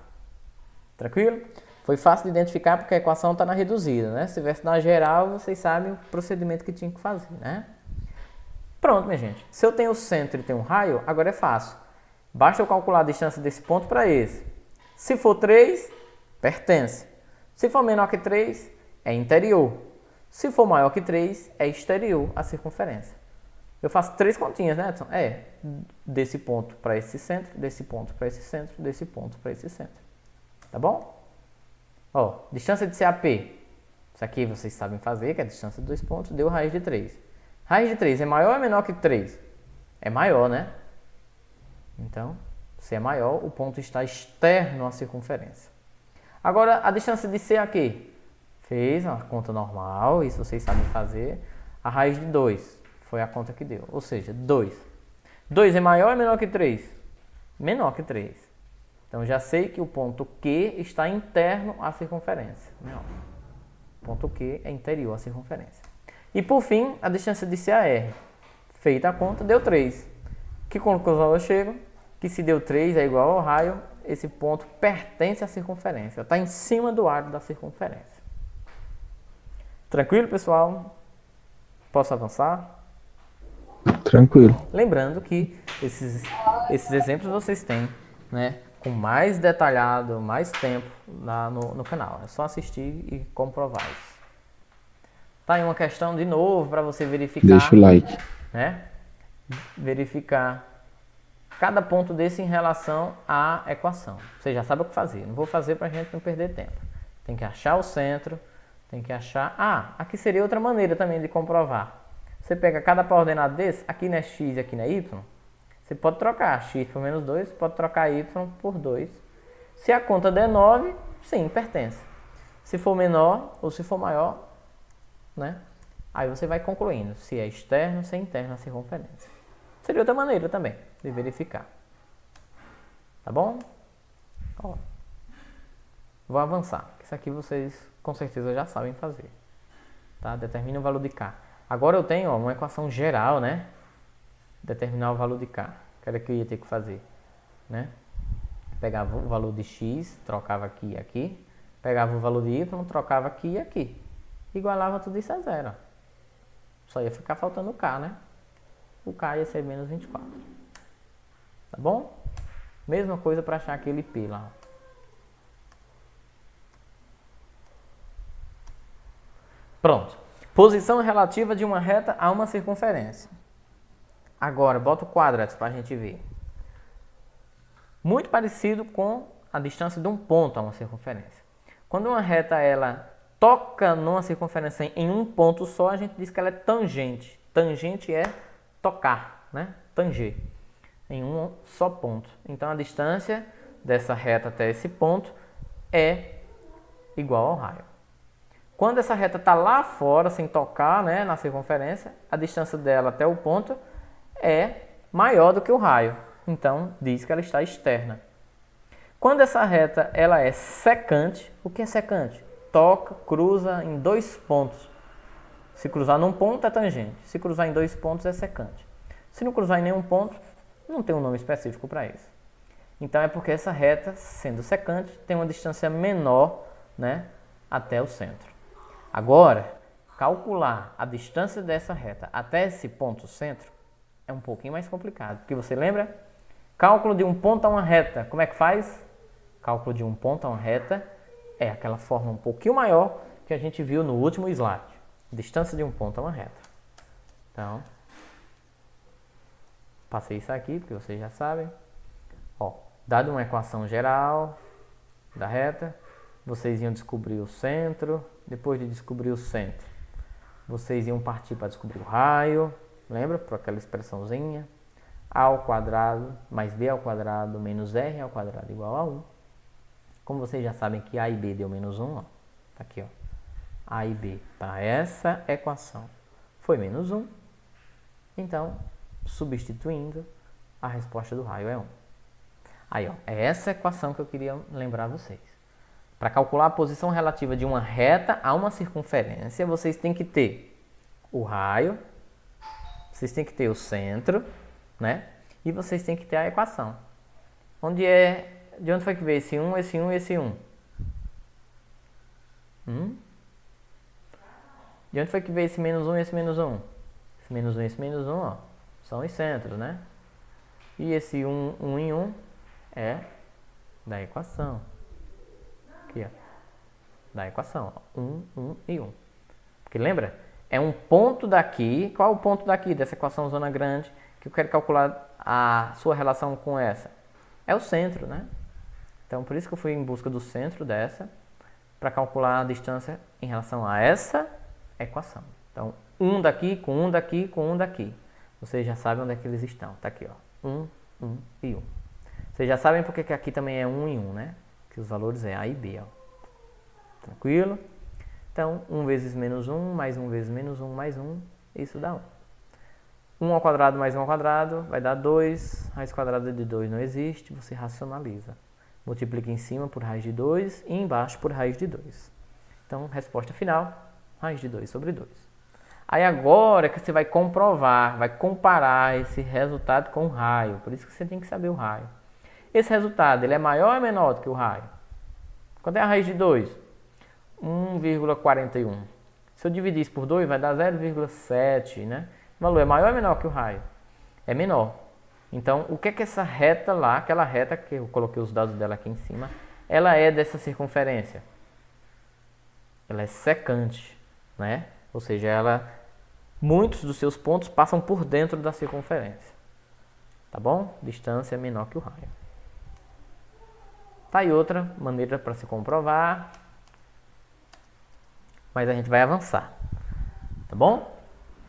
Tranquilo? Foi fácil de identificar porque a equação está na reduzida, né? Se tivesse na geral, vocês sabem o procedimento que tinha que fazer, né? Pronto, minha gente. Se eu tenho o centro e tenho um raio, agora é fácil. Basta eu calcular a distância desse ponto para esse. Se for 3, pertence. Se for menor que 3, é interior. Se for maior que 3, é exterior à circunferência. Eu faço 3 continhas, né, Edson? Desse ponto para esse centro, desse ponto para esse centro, desse ponto para esse centro. Tá bom? Ó, distância de CAP. Isso aqui vocês sabem fazer, que é a distância de 2 pontos, deu raiz de 3. Raiz de 3 é maior ou menor que 3? É maior, né? Então, se é maior, o ponto está externo à circunferência. Agora, a distância de C aqui. Fez uma conta normal, isso vocês sabem fazer. A raiz de 2 foi a conta que deu, ou seja, 2. 2 é maior ou menor que 3? Menor que 3. Então, já sei que o ponto Q está interno à circunferência. O ponto Q é interior à circunferência. E, por fim, a distância de CAR. Feita a conta, deu 3. Que conclusão eu chego? Que se deu 3 é igual ao raio, esse ponto pertence à circunferência. Está em cima do aro da circunferência. Tranquilo, pessoal? Posso avançar? Tranquilo. Lembrando que esses exemplos vocês têm, né, com mais detalhado, mais tempo no canal. É só assistir e comprovar isso. Tá aí uma questão de novo para você verificar. Deixa o like. Né? Verificar cada ponto desse em relação à equação. Você já sabe o que fazer. Não vou fazer para a gente não perder tempo. Tem que achar o centro. Tem que achar... aqui seria outra maneira também de comprovar. Você pega cada coordenada desse, aqui não é x e aqui não é y. Você pode trocar x por menos 2, pode trocar y por 2. Se a conta der 9, sim, pertence. Se for menor ou se for maior, né? Aí você vai concluindo se é externo, se é interno a circunferência. Seria outra maneira também de verificar. Tá bom? Ó, vou avançar. Isso aqui vocês com certeza já sabem fazer. Tá? Determina o valor de K. Agora eu tenho uma equação geral, né? Determinar o valor de K. Que era que eu ia ter que fazer, né? Pegava o valor de X, trocava aqui e aqui. Pegava o valor de Y, trocava aqui e aqui. Igualava tudo isso a 0. Só ia ficar faltando o K, né? O K ia ser menos 24. Tá bom? Mesma coisa para achar aquele P lá. Pronto. Posição relativa de uma reta a uma circunferência. Agora, bota o quadrado para a gente ver. Muito parecido com a distância de um ponto a uma circunferência. Quando uma reta ela toca numa circunferência em um ponto só, a gente diz que ela é tangente. Tangente é tocar, né? Tanger em um só ponto. Então, a distância dessa reta até esse ponto é igual ao raio. Quando essa reta está lá fora, sem tocar, né, na circunferência, a distância dela até o ponto é maior do que o raio. Então, diz que ela está externa. Quando essa reta ela é secante, o que é secante? Toca, cruza em 2 pontos. Se cruzar num ponto é tangente. Se cruzar em 2 pontos é secante. Se não cruzar em nenhum ponto, não tem um nome específico para isso. Então, é porque essa reta, sendo secante, tem uma distância menor, né, até o centro. Agora, calcular a distância dessa reta até esse ponto centro é um pouquinho mais complicado. Porque você lembra? Cálculo de um ponto a uma reta. Como é que faz? Cálculo de um ponto a uma reta é aquela forma um pouquinho maior que a gente viu no último slide. Distância de um ponto a uma reta. Então, passei isso aqui, porque vocês já sabem. Ó, dado uma equação geral da reta, vocês iam descobrir o centro. Depois de descobrir o centro, vocês iam partir para descobrir o raio. Lembra? Por aquela expressãozinha. A ao quadrado mais b ao quadrado menos r ao quadrado igual a 1. Como vocês já sabem que a e b deu menos 1, ó. Tá aqui, ó. A e b para essa equação foi menos 1. Então, substituindo, a resposta do raio é 1. Aí, ó, é essa equação que eu queria lembrar vocês. Para calcular a posição relativa de uma reta a uma circunferência, vocês têm que ter o raio, vocês têm que ter o centro, né? E vocês têm que ter a equação. De onde foi que veio esse 1, esse 1 e esse 1? De onde foi que veio esse menos 1 e esse menos 1? Esse menos 1 e esse menos 1, ó, são os centros, né? E esse 1 em 1 é da equação. Aqui, ó. Da equação, ó. 1 e 1. Porque lembra? É um ponto daqui. Qual é o ponto daqui dessa equação zona grande que eu quero calcular a sua relação com essa? É o centro, né? Então, por isso que eu fui em busca do centro dessa para calcular a distância em relação a essa equação. Então, 1 daqui com 1 daqui com 1 daqui. Vocês já sabem onde é que eles estão. Tá aqui, ó. 1 e 1. Vocês já sabem porque que aqui também é 1 e 1, né? Que os valores é A e B, ó. Tranquilo? Então, 1 vezes menos 1, mais 1 vezes menos 1, mais 1, isso dá 1. 1 ao quadrado mais 1 ao quadrado vai dar 2. Raiz quadrada de 2 não existe, você racionaliza. Multiplica em cima por raiz de 2 e embaixo por raiz de 2. Então, resposta final, raiz de 2 sobre 2. Aí agora que você vai comprovar, vai comparar esse resultado com o raio. Por isso que você tem que saber o raio. Esse resultado, ele é maior ou menor do que o raio? Quanto é a raiz de 2? 1,41. Se eu dividir isso por 2, vai dar 0,7, né? O valor é maior ou menor que o raio? É menor. Então, o que é que essa reta lá, aquela reta que eu coloquei os dados dela aqui em cima, ela é dessa circunferência? Ela é secante, né? Ou seja, muitos dos seus pontos passam por dentro da circunferência. Tá bom? Distância é menor que o raio. Tá aí outra maneira para se comprovar. Mas a gente vai avançar. Tá bom?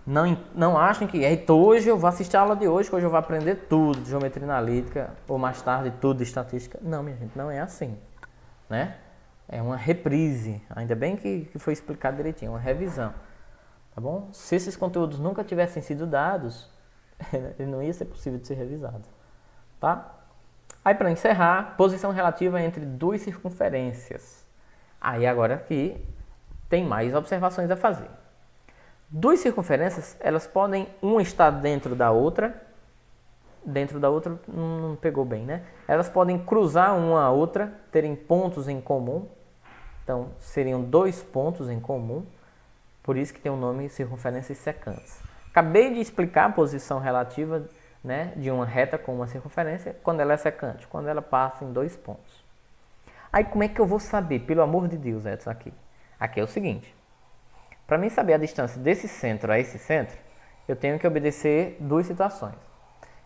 Não achem que hoje eu vou assistir a aula de hoje, que hoje eu vou aprender tudo de geometria analítica, ou mais tarde tudo de estatística. Não, minha gente, não é assim, né? É uma reprise, ainda bem que foi explicado direitinho, uma revisão, tá bom? Se esses conteúdos nunca tivessem sido dados, ele não ia ser possível de ser revisado, tá? Aí para encerrar, posição relativa entre duas circunferências. Aí agora aqui tem mais observações a fazer. Duas circunferências, elas podem uma estar dentro da outra não pegou bem, né? Elas podem cruzar uma a outra, terem pontos em comum. Então, seriam dois pontos em comum, por isso que tem o nome circunferências secantes. Acabei de explicar a posição relativa, né, de uma reta com uma circunferência quando ela é secante, quando ela passa em dois pontos. Aí como é que eu vou saber, pelo amor de Deus, Edson, aqui? Aqui é o seguinte, para mim saber a distância desse centro a esse centro, eu tenho que obedecer duas situações.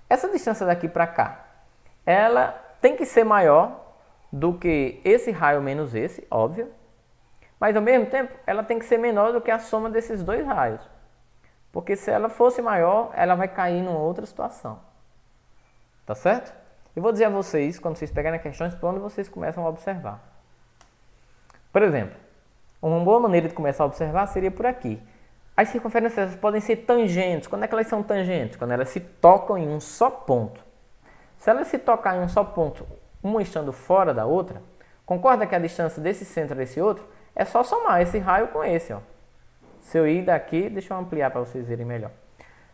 Essa distância daqui para cá, ela tem que ser maior do que esse raio menos esse, óbvio, mas ao mesmo tempo ela tem que ser menor do que a soma desses dois raios. Porque se ela fosse maior, ela vai cair numa outra situação. Tá certo? Eu vou dizer a vocês, quando vocês pegarem questões, por onde vocês começam a observar. Por exemplo, uma boa maneira de começar a observar seria por aqui. As circunferências podem ser tangentes. Quando é que elas são tangentes? Quando elas se tocam em um só ponto. Se elas se tocarem em um só ponto, uma estando fora da outra, concorda que a distância desse centro a esse outro é só somar esse raio com esse, ó. Se eu ir daqui, deixa eu ampliar para vocês verem melhor.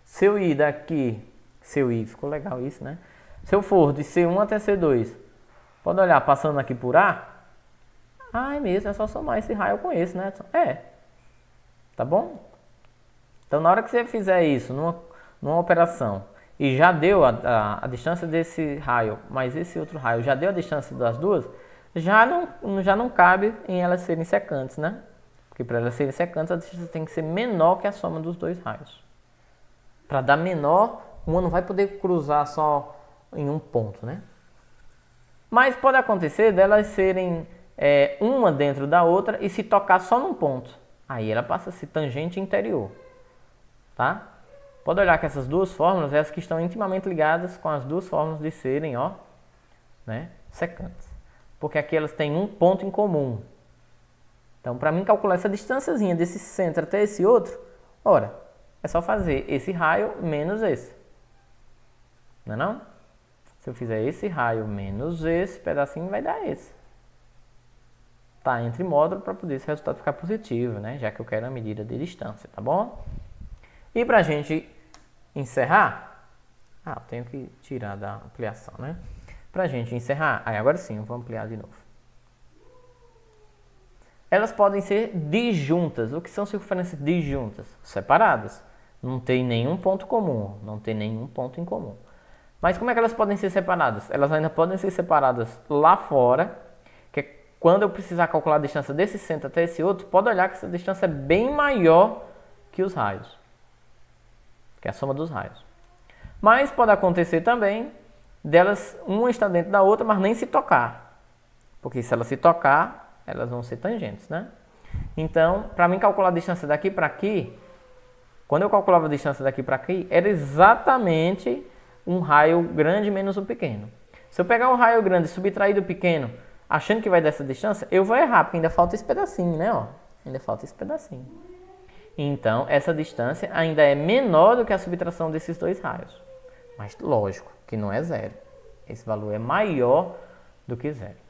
Se eu ir daqui, ficou legal isso, né? Se eu for de C1 até C2, pode olhar, passando aqui por A, é mesmo, é só somar esse raio com esse, né? Tá bom? Então, na hora que você fizer isso numa operação e já deu a distância desse raio, mas esse outro raio já deu a distância das duas, já não cabe em elas serem secantes, né? Porque para elas serem secantes, a distância tem que ser menor que a soma dos dois raios. Para dar menor, uma não vai poder cruzar só em um ponto, né? Mas pode acontecer delas serem uma dentro da outra e se tocar só num ponto. Aí ela passa a ser tangente interior, tá? Pode olhar que essas duas fórmulas, elas que estão intimamente ligadas com as duas fórmulas de serem, ó, né, secantes. Porque aqui elas têm um ponto em comum. Então, para mim calcular essa distânciazinha desse centro até esse outro, ora, é só fazer esse raio menos esse. Não é não? Se eu fizer esse raio menos esse pedacinho, vai dar esse. Tá entre módulo para poder esse resultado ficar positivo, né? Já que eu quero a medida de distância, tá bom? E para a gente encerrar, eu tenho que tirar da ampliação, né? Para a gente encerrar, agora sim, eu vou ampliar de novo. Elas podem ser disjuntas. O que são circunferências disjuntas? Separadas. Não tem nenhum ponto comum, não tem nenhum ponto em comum. Mas como é que elas podem ser separadas? Elas ainda podem ser separadas lá fora, que é quando eu precisar calcular a distância desse centro até esse outro, pode olhar que essa distância é bem maior que os raios, que é a soma dos raios. Mas pode acontecer também delas, uma está dentro da outra, mas nem se tocar. Porque se elas se tocar, elas vão ser tangentes, né? Então, para mim calcular a distância daqui para aqui, quando eu calculava a distância daqui para aqui, era exatamente um raio grande menos o pequeno. Se eu pegar um raio grande e subtrair do pequeno, achando que vai dessa distância, eu vou errar, porque ainda falta esse pedacinho, né? Ó, ainda falta esse pedacinho. Então, essa distância ainda é menor do que a subtração desses dois raios. Mas, lógico, que não é zero. Esse valor é maior do que zero.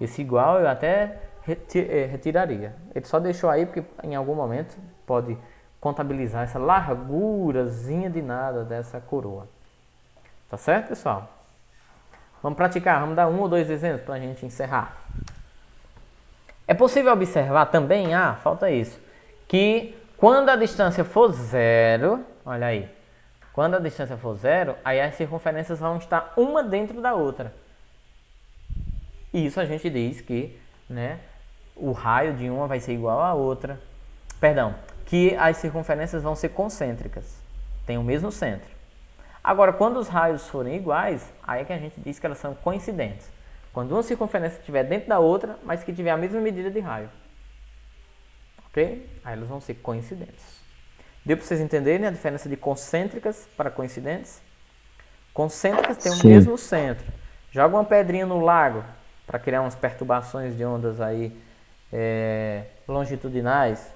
Esse igual eu até retiraria. Ele só deixou aí porque em algum momento pode contabilizar essa largurazinha de nada dessa coroa. Tá certo, pessoal? Vamos praticar, vamos dar um ou dois exemplos para a gente encerrar. É possível observar também, falta isso, que quando a distância for zero, olha aí, quando a distância for zero, aí as circunferências vão estar uma dentro da outra. E isso a gente diz que, né, o raio de uma vai ser igual à outra. Perdão, que as circunferências vão ser concêntricas, tem o mesmo centro. Agora, quando os raios forem iguais, aí é que a gente diz que elas são coincidentes. Quando uma circunferência estiver dentro da outra, mas que tiver a mesma medida de raio. Ok? Aí elas vão ser coincidentes. Deu para vocês entenderem a diferença de concêntricas para coincidentes? Concêntricas têm o mesmo centro. Joga uma pedrinha no lago para criar umas perturbações de ondas aí longitudinais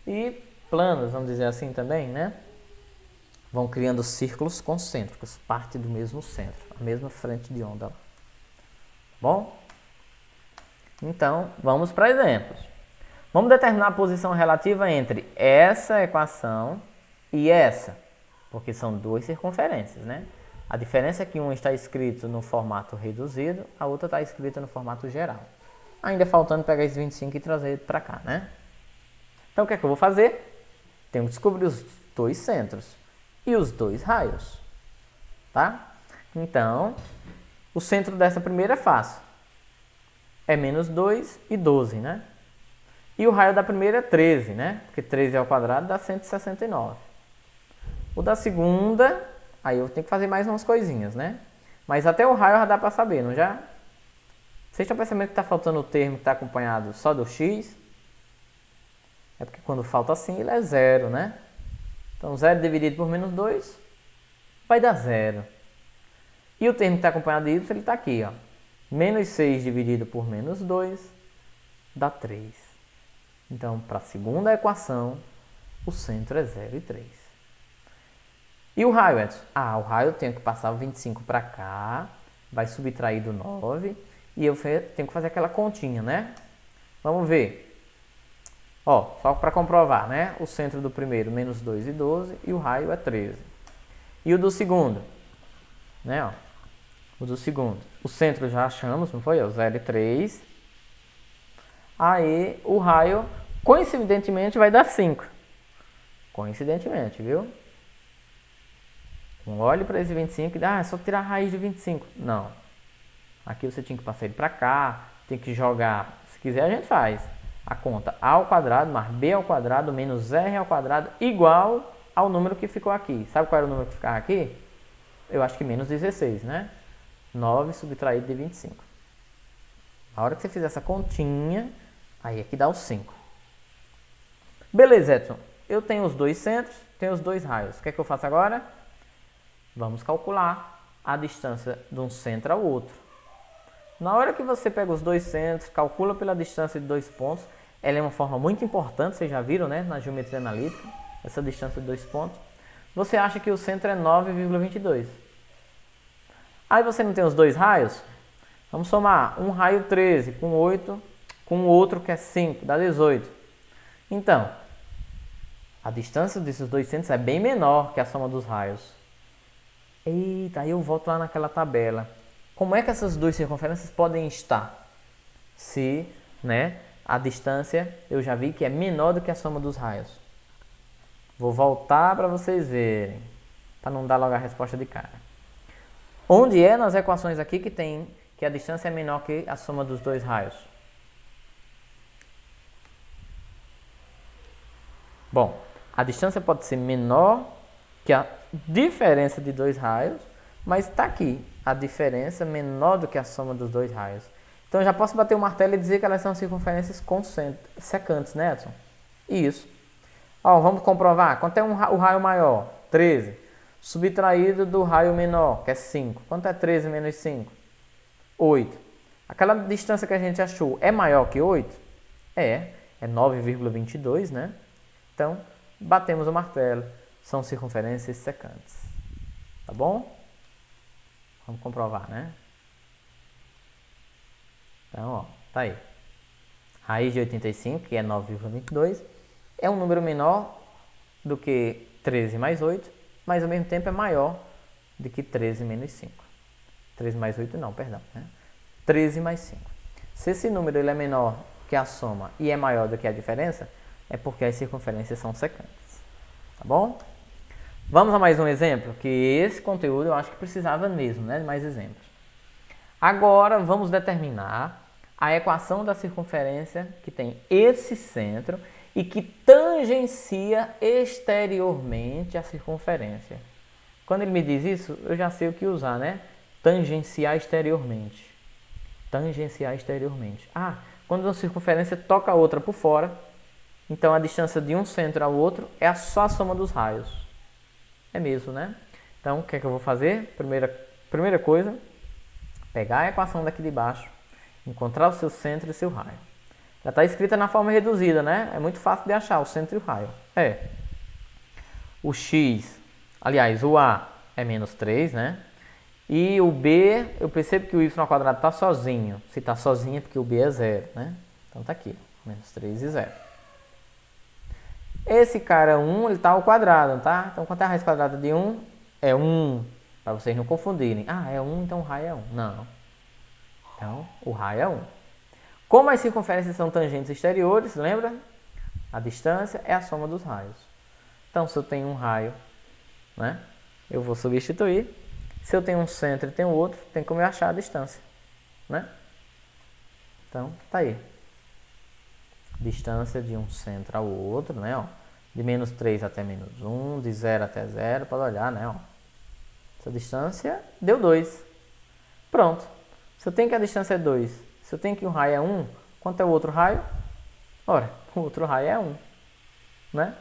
e planas, vamos dizer assim também, né? Vão criando círculos concêntricos, parte do mesmo centro, a mesma frente de onda. Bom? Então, vamos para exemplos. Vamos determinar a posição relativa entre essa equação e essa, porque são duas circunferências, né? A diferença é que uma está escrita no formato reduzido, a outra está escrita no formato geral. Ainda faltando pegar esse 25 e trazer ele para cá, né? Então, o que é que eu vou fazer? Tenho que descobrir os dois centros e os dois raios, tá? Então, o centro dessa primeira é fácil. É menos 2 e 12, né? E o raio da primeira é 13, né? Porque 13 ao quadrado dá 169. O da segunda, aí eu tenho que fazer mais umas coisinhas, né? Mas até o raio já dá para saber, não já? Vocês estão percebendo que está faltando o termo que está acompanhado só do x? É porque quando falta assim, ele é zero, né? Então, 0 dividido por menos 2 vai dar 0. E o termo que está acompanhado de y, ele está aqui, ó. Menos 6 dividido por menos 2 dá 3. Então, para a segunda equação, o centro é 0 e 3. E o raio, Edson? O raio eu tenho que passar o 25 para cá, vai subtrair do 9, e eu tenho que fazer aquela continha, né? Vamos ver. Ó, só para comprovar, né? O centro do primeiro, menos 2 e 12, e o raio é 13. E o do segundo, né? Ó, o do segundo. O centro já achamos, não foi? 0 e 3. Aí o raio, coincidentemente, vai dar 5. Coincidentemente, viu? Não olhe para esse 25 e é só tirar a raiz de 25. Não. Aqui você tinha que passar ele para cá, tem que jogar, se quiser a gente faz a conta a ao quadrado mais b ao quadrado menos r ao quadrado igual ao número que ficou aqui. Sabe qual era o número que ficava aqui? Eu acho que menos 16, né? 9 subtraído de 25. A hora que você fizer essa continha, aí é que dá o 5. Beleza, Edson. Eu tenho os dois centros, tenho os dois raios. O que é que eu faço agora? Vamos calcular a distância de um centro ao outro. Na hora que você pega os dois centros, calcula pela distância de dois pontos, ela é uma forma muito importante, vocês já viram, né, na geometria analítica, essa distância de dois pontos. Você acha que o centro é 9,22. Aí você não tem os dois raios? Vamos somar um raio 13 com 8, com o outro que é 5, dá 18. Então, a distância desses dois centros é bem menor que a soma dos raios. Eita, aí eu volto lá naquela tabela. Como é que essas duas circunferências podem estar? Se, né, a distância eu já vi que é menor do que a soma dos raios. Vou voltar para vocês verem, para não dar logo a resposta de cara. Onde é nas equações aqui que tem que a distância é menor que a soma dos dois raios? Bom, a distância pode ser menor que a diferença de dois raios, mas está aqui, a diferença menor do que a soma dos dois raios. Então eu já posso bater o martelo e dizer que elas são circunferências secantes, né, Edson? Isso. Ó, vamos comprovar. Quanto é o raio maior? 13. Subtraído do raio menor, que é 5. Quanto é 13 menos 5? 8. Aquela distância que a gente achou é maior que 8? É 9,22, né? Então, batemos o martelo. São circunferências secantes. Tá bom? Vamos comprovar, né? Então, ó, tá aí. Raiz de 85, que é 9,22, é um número menor do que 13 mais 8, mas ao mesmo tempo é maior do que 13 menos 5. 13 mais 8 não, perdão. Né? 13 mais 5. Se esse número ele é menor que a soma e é maior do que a diferença, é porque as circunferências são secantes. Tá bom? Vamos a mais um exemplo, que esse conteúdo eu acho que precisava mesmo, né, de mais exemplos. Agora vamos determinar a equação da circunferência que tem esse centro e que tangencia exteriormente a circunferência. Quando ele me diz isso, eu já sei o que usar, né? Tangenciar exteriormente. Tangenciar exteriormente. Ah, quando uma circunferência toca a outra por fora, então a distância de um centro ao outro é só a soma dos raios. É mesmo, né? Então, o que é que eu vou fazer? Primeira coisa, pegar a equação daqui de baixo, encontrar o seu centro e seu raio. Já está escrita na forma reduzida, né? É muito fácil de achar o centro e o raio. O x, aliás, o a é menos 3, né? E o b, eu percebo que o y ao quadrado está sozinho. Se está sozinho é porque o b é 0, né? Então está aqui, menos 3 e 0. Esse cara 1, ele está ao quadrado, tá? Então, quanto é a raiz quadrada de 1? É 1, para vocês não confundirem. Ah, é 1, então o raio é 1. Não. Então, o raio é 1. Como as circunferências são tangentes exteriores, lembra? A distância é a soma dos raios. Então, se eu tenho um raio, né? Eu vou substituir. Se eu tenho um centro e tenho outro, tem como eu achar a distância, né? Então, tá aí. Distância de um centro ao outro, né? Ó, de menos 3 até menos 1, de 0 até 0, pode olhar, né? Ó. Essa distância deu 2. Pronto. Se eu tenho que a distância é 2, se eu tenho que o raio é 1, quanto é o outro raio? Ora, o outro raio é 1, né?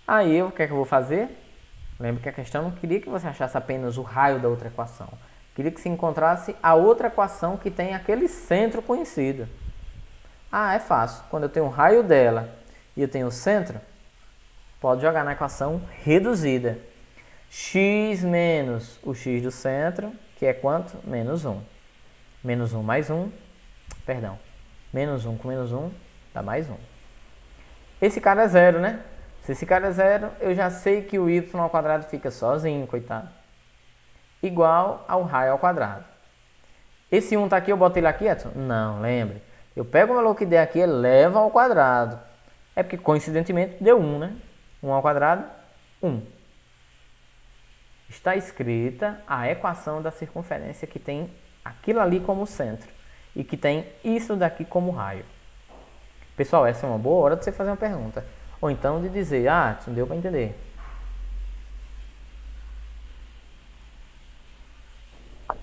Aí, o que é que eu vou fazer? Lembra que a questão não queria que você achasse apenas o raio da outra equação. Queria que se encontrasse a outra equação que tem aquele centro conhecido. Ah, é fácil. Quando eu tenho um raio dela e eu tenho o centro, pode jogar na equação reduzida. X menos o x do centro, que é quanto? Menos 1. Menos 1 mais 1, perdão. Menos 1 com menos 1 dá mais 1. Esse cara é 0, né? Se esse cara é 0, eu já sei que o y ao quadrado fica sozinho, coitado. Igual ao raio ao quadrado. Esse 1 tá aqui, eu boto ele aqui, Edson? Não, lembre. Eu pego o valor que der aqui e levo ao quadrado. É porque, coincidentemente, deu 1, né? 1 ao quadrado, 1. Está escrita a equação da circunferência que tem aquilo ali como centro. e que tem isso daqui como raio. Pessoal, essa é uma boa hora de você fazer uma pergunta. Ou então de dizer, não deu para entender.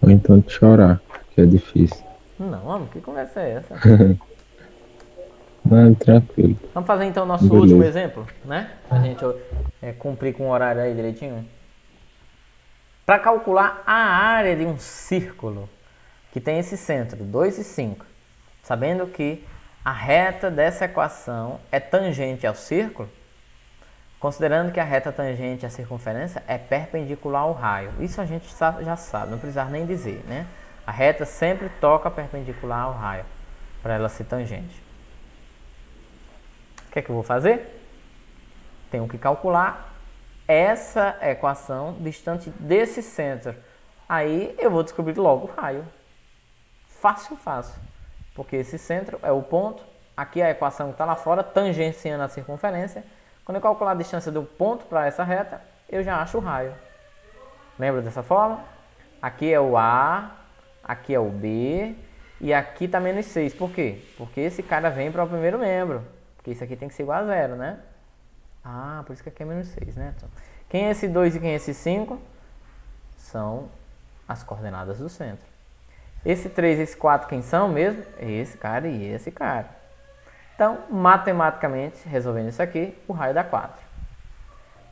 Ou então de chorar, que é difícil. Não, homem, que conversa é essa? Não, tranquilo. Vamos fazer então o nosso Beleza. último exemplo, né? Pra gente cumprir com o horário aí direitinho. Para calcular a área de um círculo que tem esse centro, 2 e 5, sabendo que a reta dessa equação é tangente ao círculo, considerando que a reta tangente à circunferência é perpendicular ao raio. Isso a gente já sabe, não precisa nem dizer, né? A reta sempre toca perpendicular ao raio, para ela ser tangente. O que é que eu vou fazer? Tenho que calcular essa equação distante desse centro. Aí eu vou descobrir logo o raio. Fácil. Porque esse centro é o ponto. Aqui a equação que está lá fora, tangenciando a circunferência. Quando eu calcular a distância do ponto para essa reta, eu já acho o raio. Lembra dessa forma? Aqui é o A, aqui é o B e aqui está menos 6. Por quê? Porque esse cara vem para o primeiro membro. Porque isso aqui tem que ser igual a 0, né? Por isso que aqui é menos 6, né? Então, quem é esse 2 e quem é esse 5? São as coordenadas do centro. Esse 3 e esse 4 quem são mesmo? Esse cara e esse cara. Então, matematicamente, resolvendo isso aqui, o raio dá 4.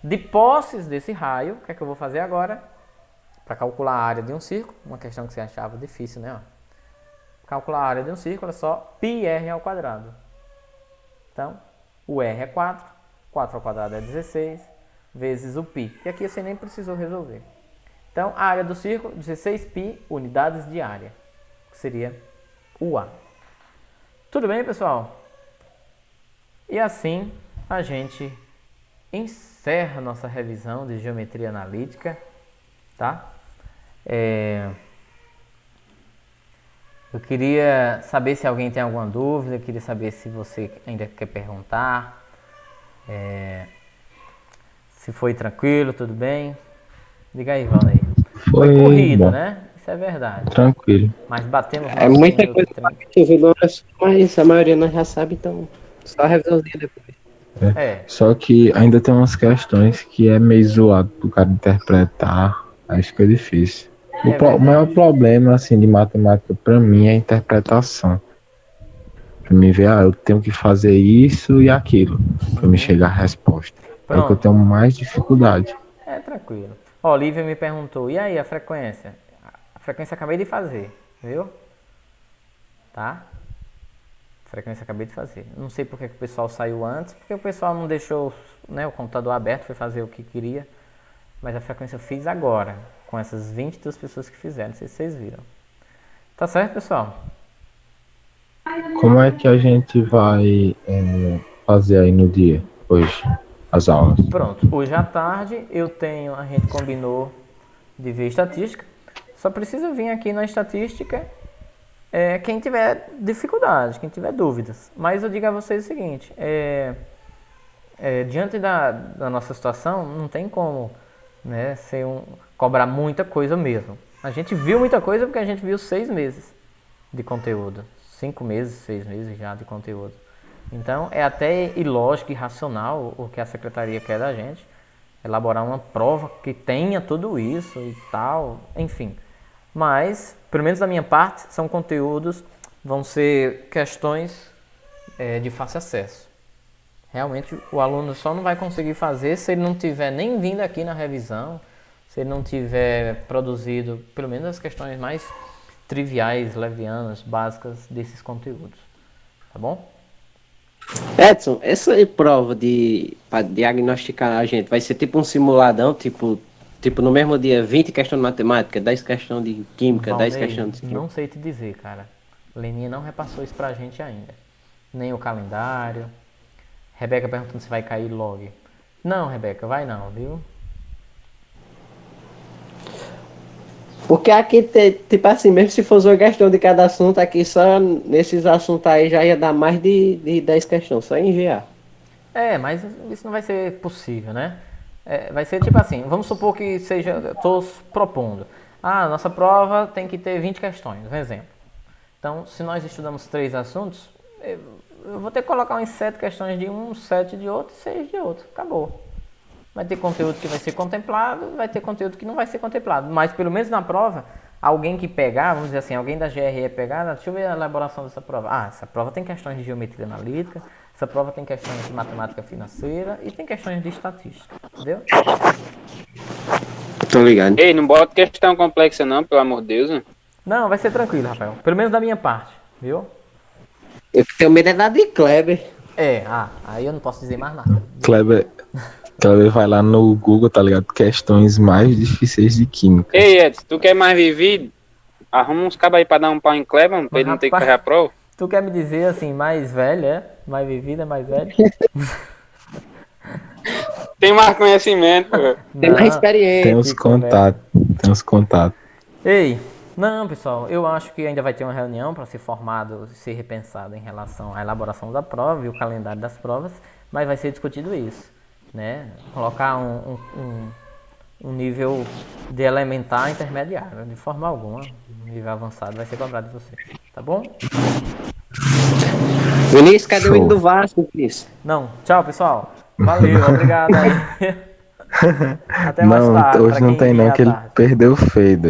De posses desse raio, o que é que eu vou fazer agora? Para calcular a área de um círculo, uma questão que você achava difícil, né? Calcular a área de um círculo é só πr ao quadrado. Então, o r é 4, 4 ao quadrado é 16, vezes o π, que aqui você nem precisou resolver. Então, a área do círculo, 16π unidades de área, que seria o A. Tudo bem, pessoal? E assim a gente encerra nossa revisão de geometria analítica, tá? Eu queria saber se alguém tem alguma dúvida, eu queria saber se você ainda quer perguntar, se foi tranquilo, tudo bem. Diga aí, Valnei. Foi corrido, bom, né? Isso é verdade. Tranquilo. Mas batemos É nosso muita minuto coisa e pra 30. resolver, mas a maioria nós já sabe, então só a revisãozinha depois. Só que ainda tem umas questões que é meio zoado pro cara interpretar. Acho que é difícil. O maior problema assim, de matemática para mim é a interpretação. Para mim ver, eu tenho que fazer isso e aquilo. Para me chegar à resposta. É o que eu tenho mais dificuldade. É tranquilo. Ó, Olivia me perguntou, e aí a frequência? A frequência eu acabei de fazer, viu? Tá? A frequência eu acabei de fazer. Não sei porque que o pessoal saiu antes, porque o pessoal não deixou, né, o computador aberto, foi fazer o que queria. Mas a frequência eu fiz agora, com essas 22 pessoas que fizeram, não sei se vocês viram. Tá certo, pessoal? Como é que a gente vai fazer aí no dia, hoje, as aulas? Pronto, hoje à tarde a gente combinou de ver estatística. Só precisa vir aqui na estatística quem tiver dificuldade, quem tiver dúvidas. Mas eu digo a vocês o seguinte, diante da nossa situação, não tem como, né, cobrar muita coisa mesmo. A gente viu muita coisa porque a gente viu 6 meses de conteúdo. 5 meses, 6 meses já de conteúdo. Então, é até ilógico e irracional o que a secretaria quer da gente. Elaborar uma prova que tenha tudo isso e tal, enfim. Mas, pelo menos da minha parte, são conteúdos, vão ser questões de fácil acesso. Realmente, o aluno só não vai conseguir fazer se ele não tiver nem vindo aqui na revisão, se ele não tiver produzido, pelo menos as questões mais triviais, levianas, básicas desses conteúdos. Tá bom? Edson, essa prova para diagnosticar a gente vai ser tipo um simuladão, tipo no mesmo dia 20 questões de matemática, 10 questões de química, Valnei, 10 questões de química. Não sei te dizer, cara. Leninha não repassou isso pra gente ainda. Nem o calendário. Rebeca perguntando se vai cair log. Não, Rebeca, vai não, viu? Porque aqui, tipo assim, mesmo se fosse uma questão de cada assunto, aqui só nesses assuntos aí já ia dar mais de 10 questões, só enviar. Mas isso não vai ser possível, né? Vai ser tipo assim, vamos supor que seja, estou propondo. Nossa prova tem que ter 20 questões, um exemplo. Então, se nós estudamos 3 assuntos, eu vou ter que colocar umas 7 questões de um, 7 de outro e 6 de outro. Acabou. Vai ter conteúdo que vai ser contemplado, vai ter conteúdo que não vai ser contemplado. Mas, pelo menos na prova, alguém que pegar, vamos dizer assim, alguém da GRE pegar, deixa eu ver a elaboração dessa prova. Ah, essa prova tem questões de geometria analítica, essa prova tem questões de matemática financeira e tem questões de estatística. Entendeu? Tô ligado. Ei, não bota questão complexa não, pelo amor de Deus, né? Não, vai ser tranquilo, Rafael. Pelo menos da minha parte, viu? Eu tenho medo é da de Kleber. Aí eu não posso dizer mais nada. Kleber vai lá no Google, tá ligado? Questões mais difíceis de química. Ei, Edson, tu quer mais vivido? Arruma uns cabos aí pra dar um pau em Kleber, mano, pra ele não ter que Rapaz, fazer a prova. Tu quer me dizer assim, mais velho, é? Mais vivido é mais velho? Tem mais conhecimento, pô. Tem Não. mais experiência. Tem os contatos. Ei, não, pessoal, eu acho que ainda vai ter uma reunião para ser formado, ser repensado em relação à elaboração da prova e o calendário das provas, mas vai ser discutido isso, né? Colocar um nível de elementar intermediário, de forma alguma, um nível avançado vai ser cobrado de você, tá bom? Vinícius, cadê o Show. hino do Vasco, Vinícius? Não, tchau, pessoal. Valeu, obrigado aí. Até mais Não, tarde. hoje pra não quem tem vier não, à que ele tarde. perdeu o Feido.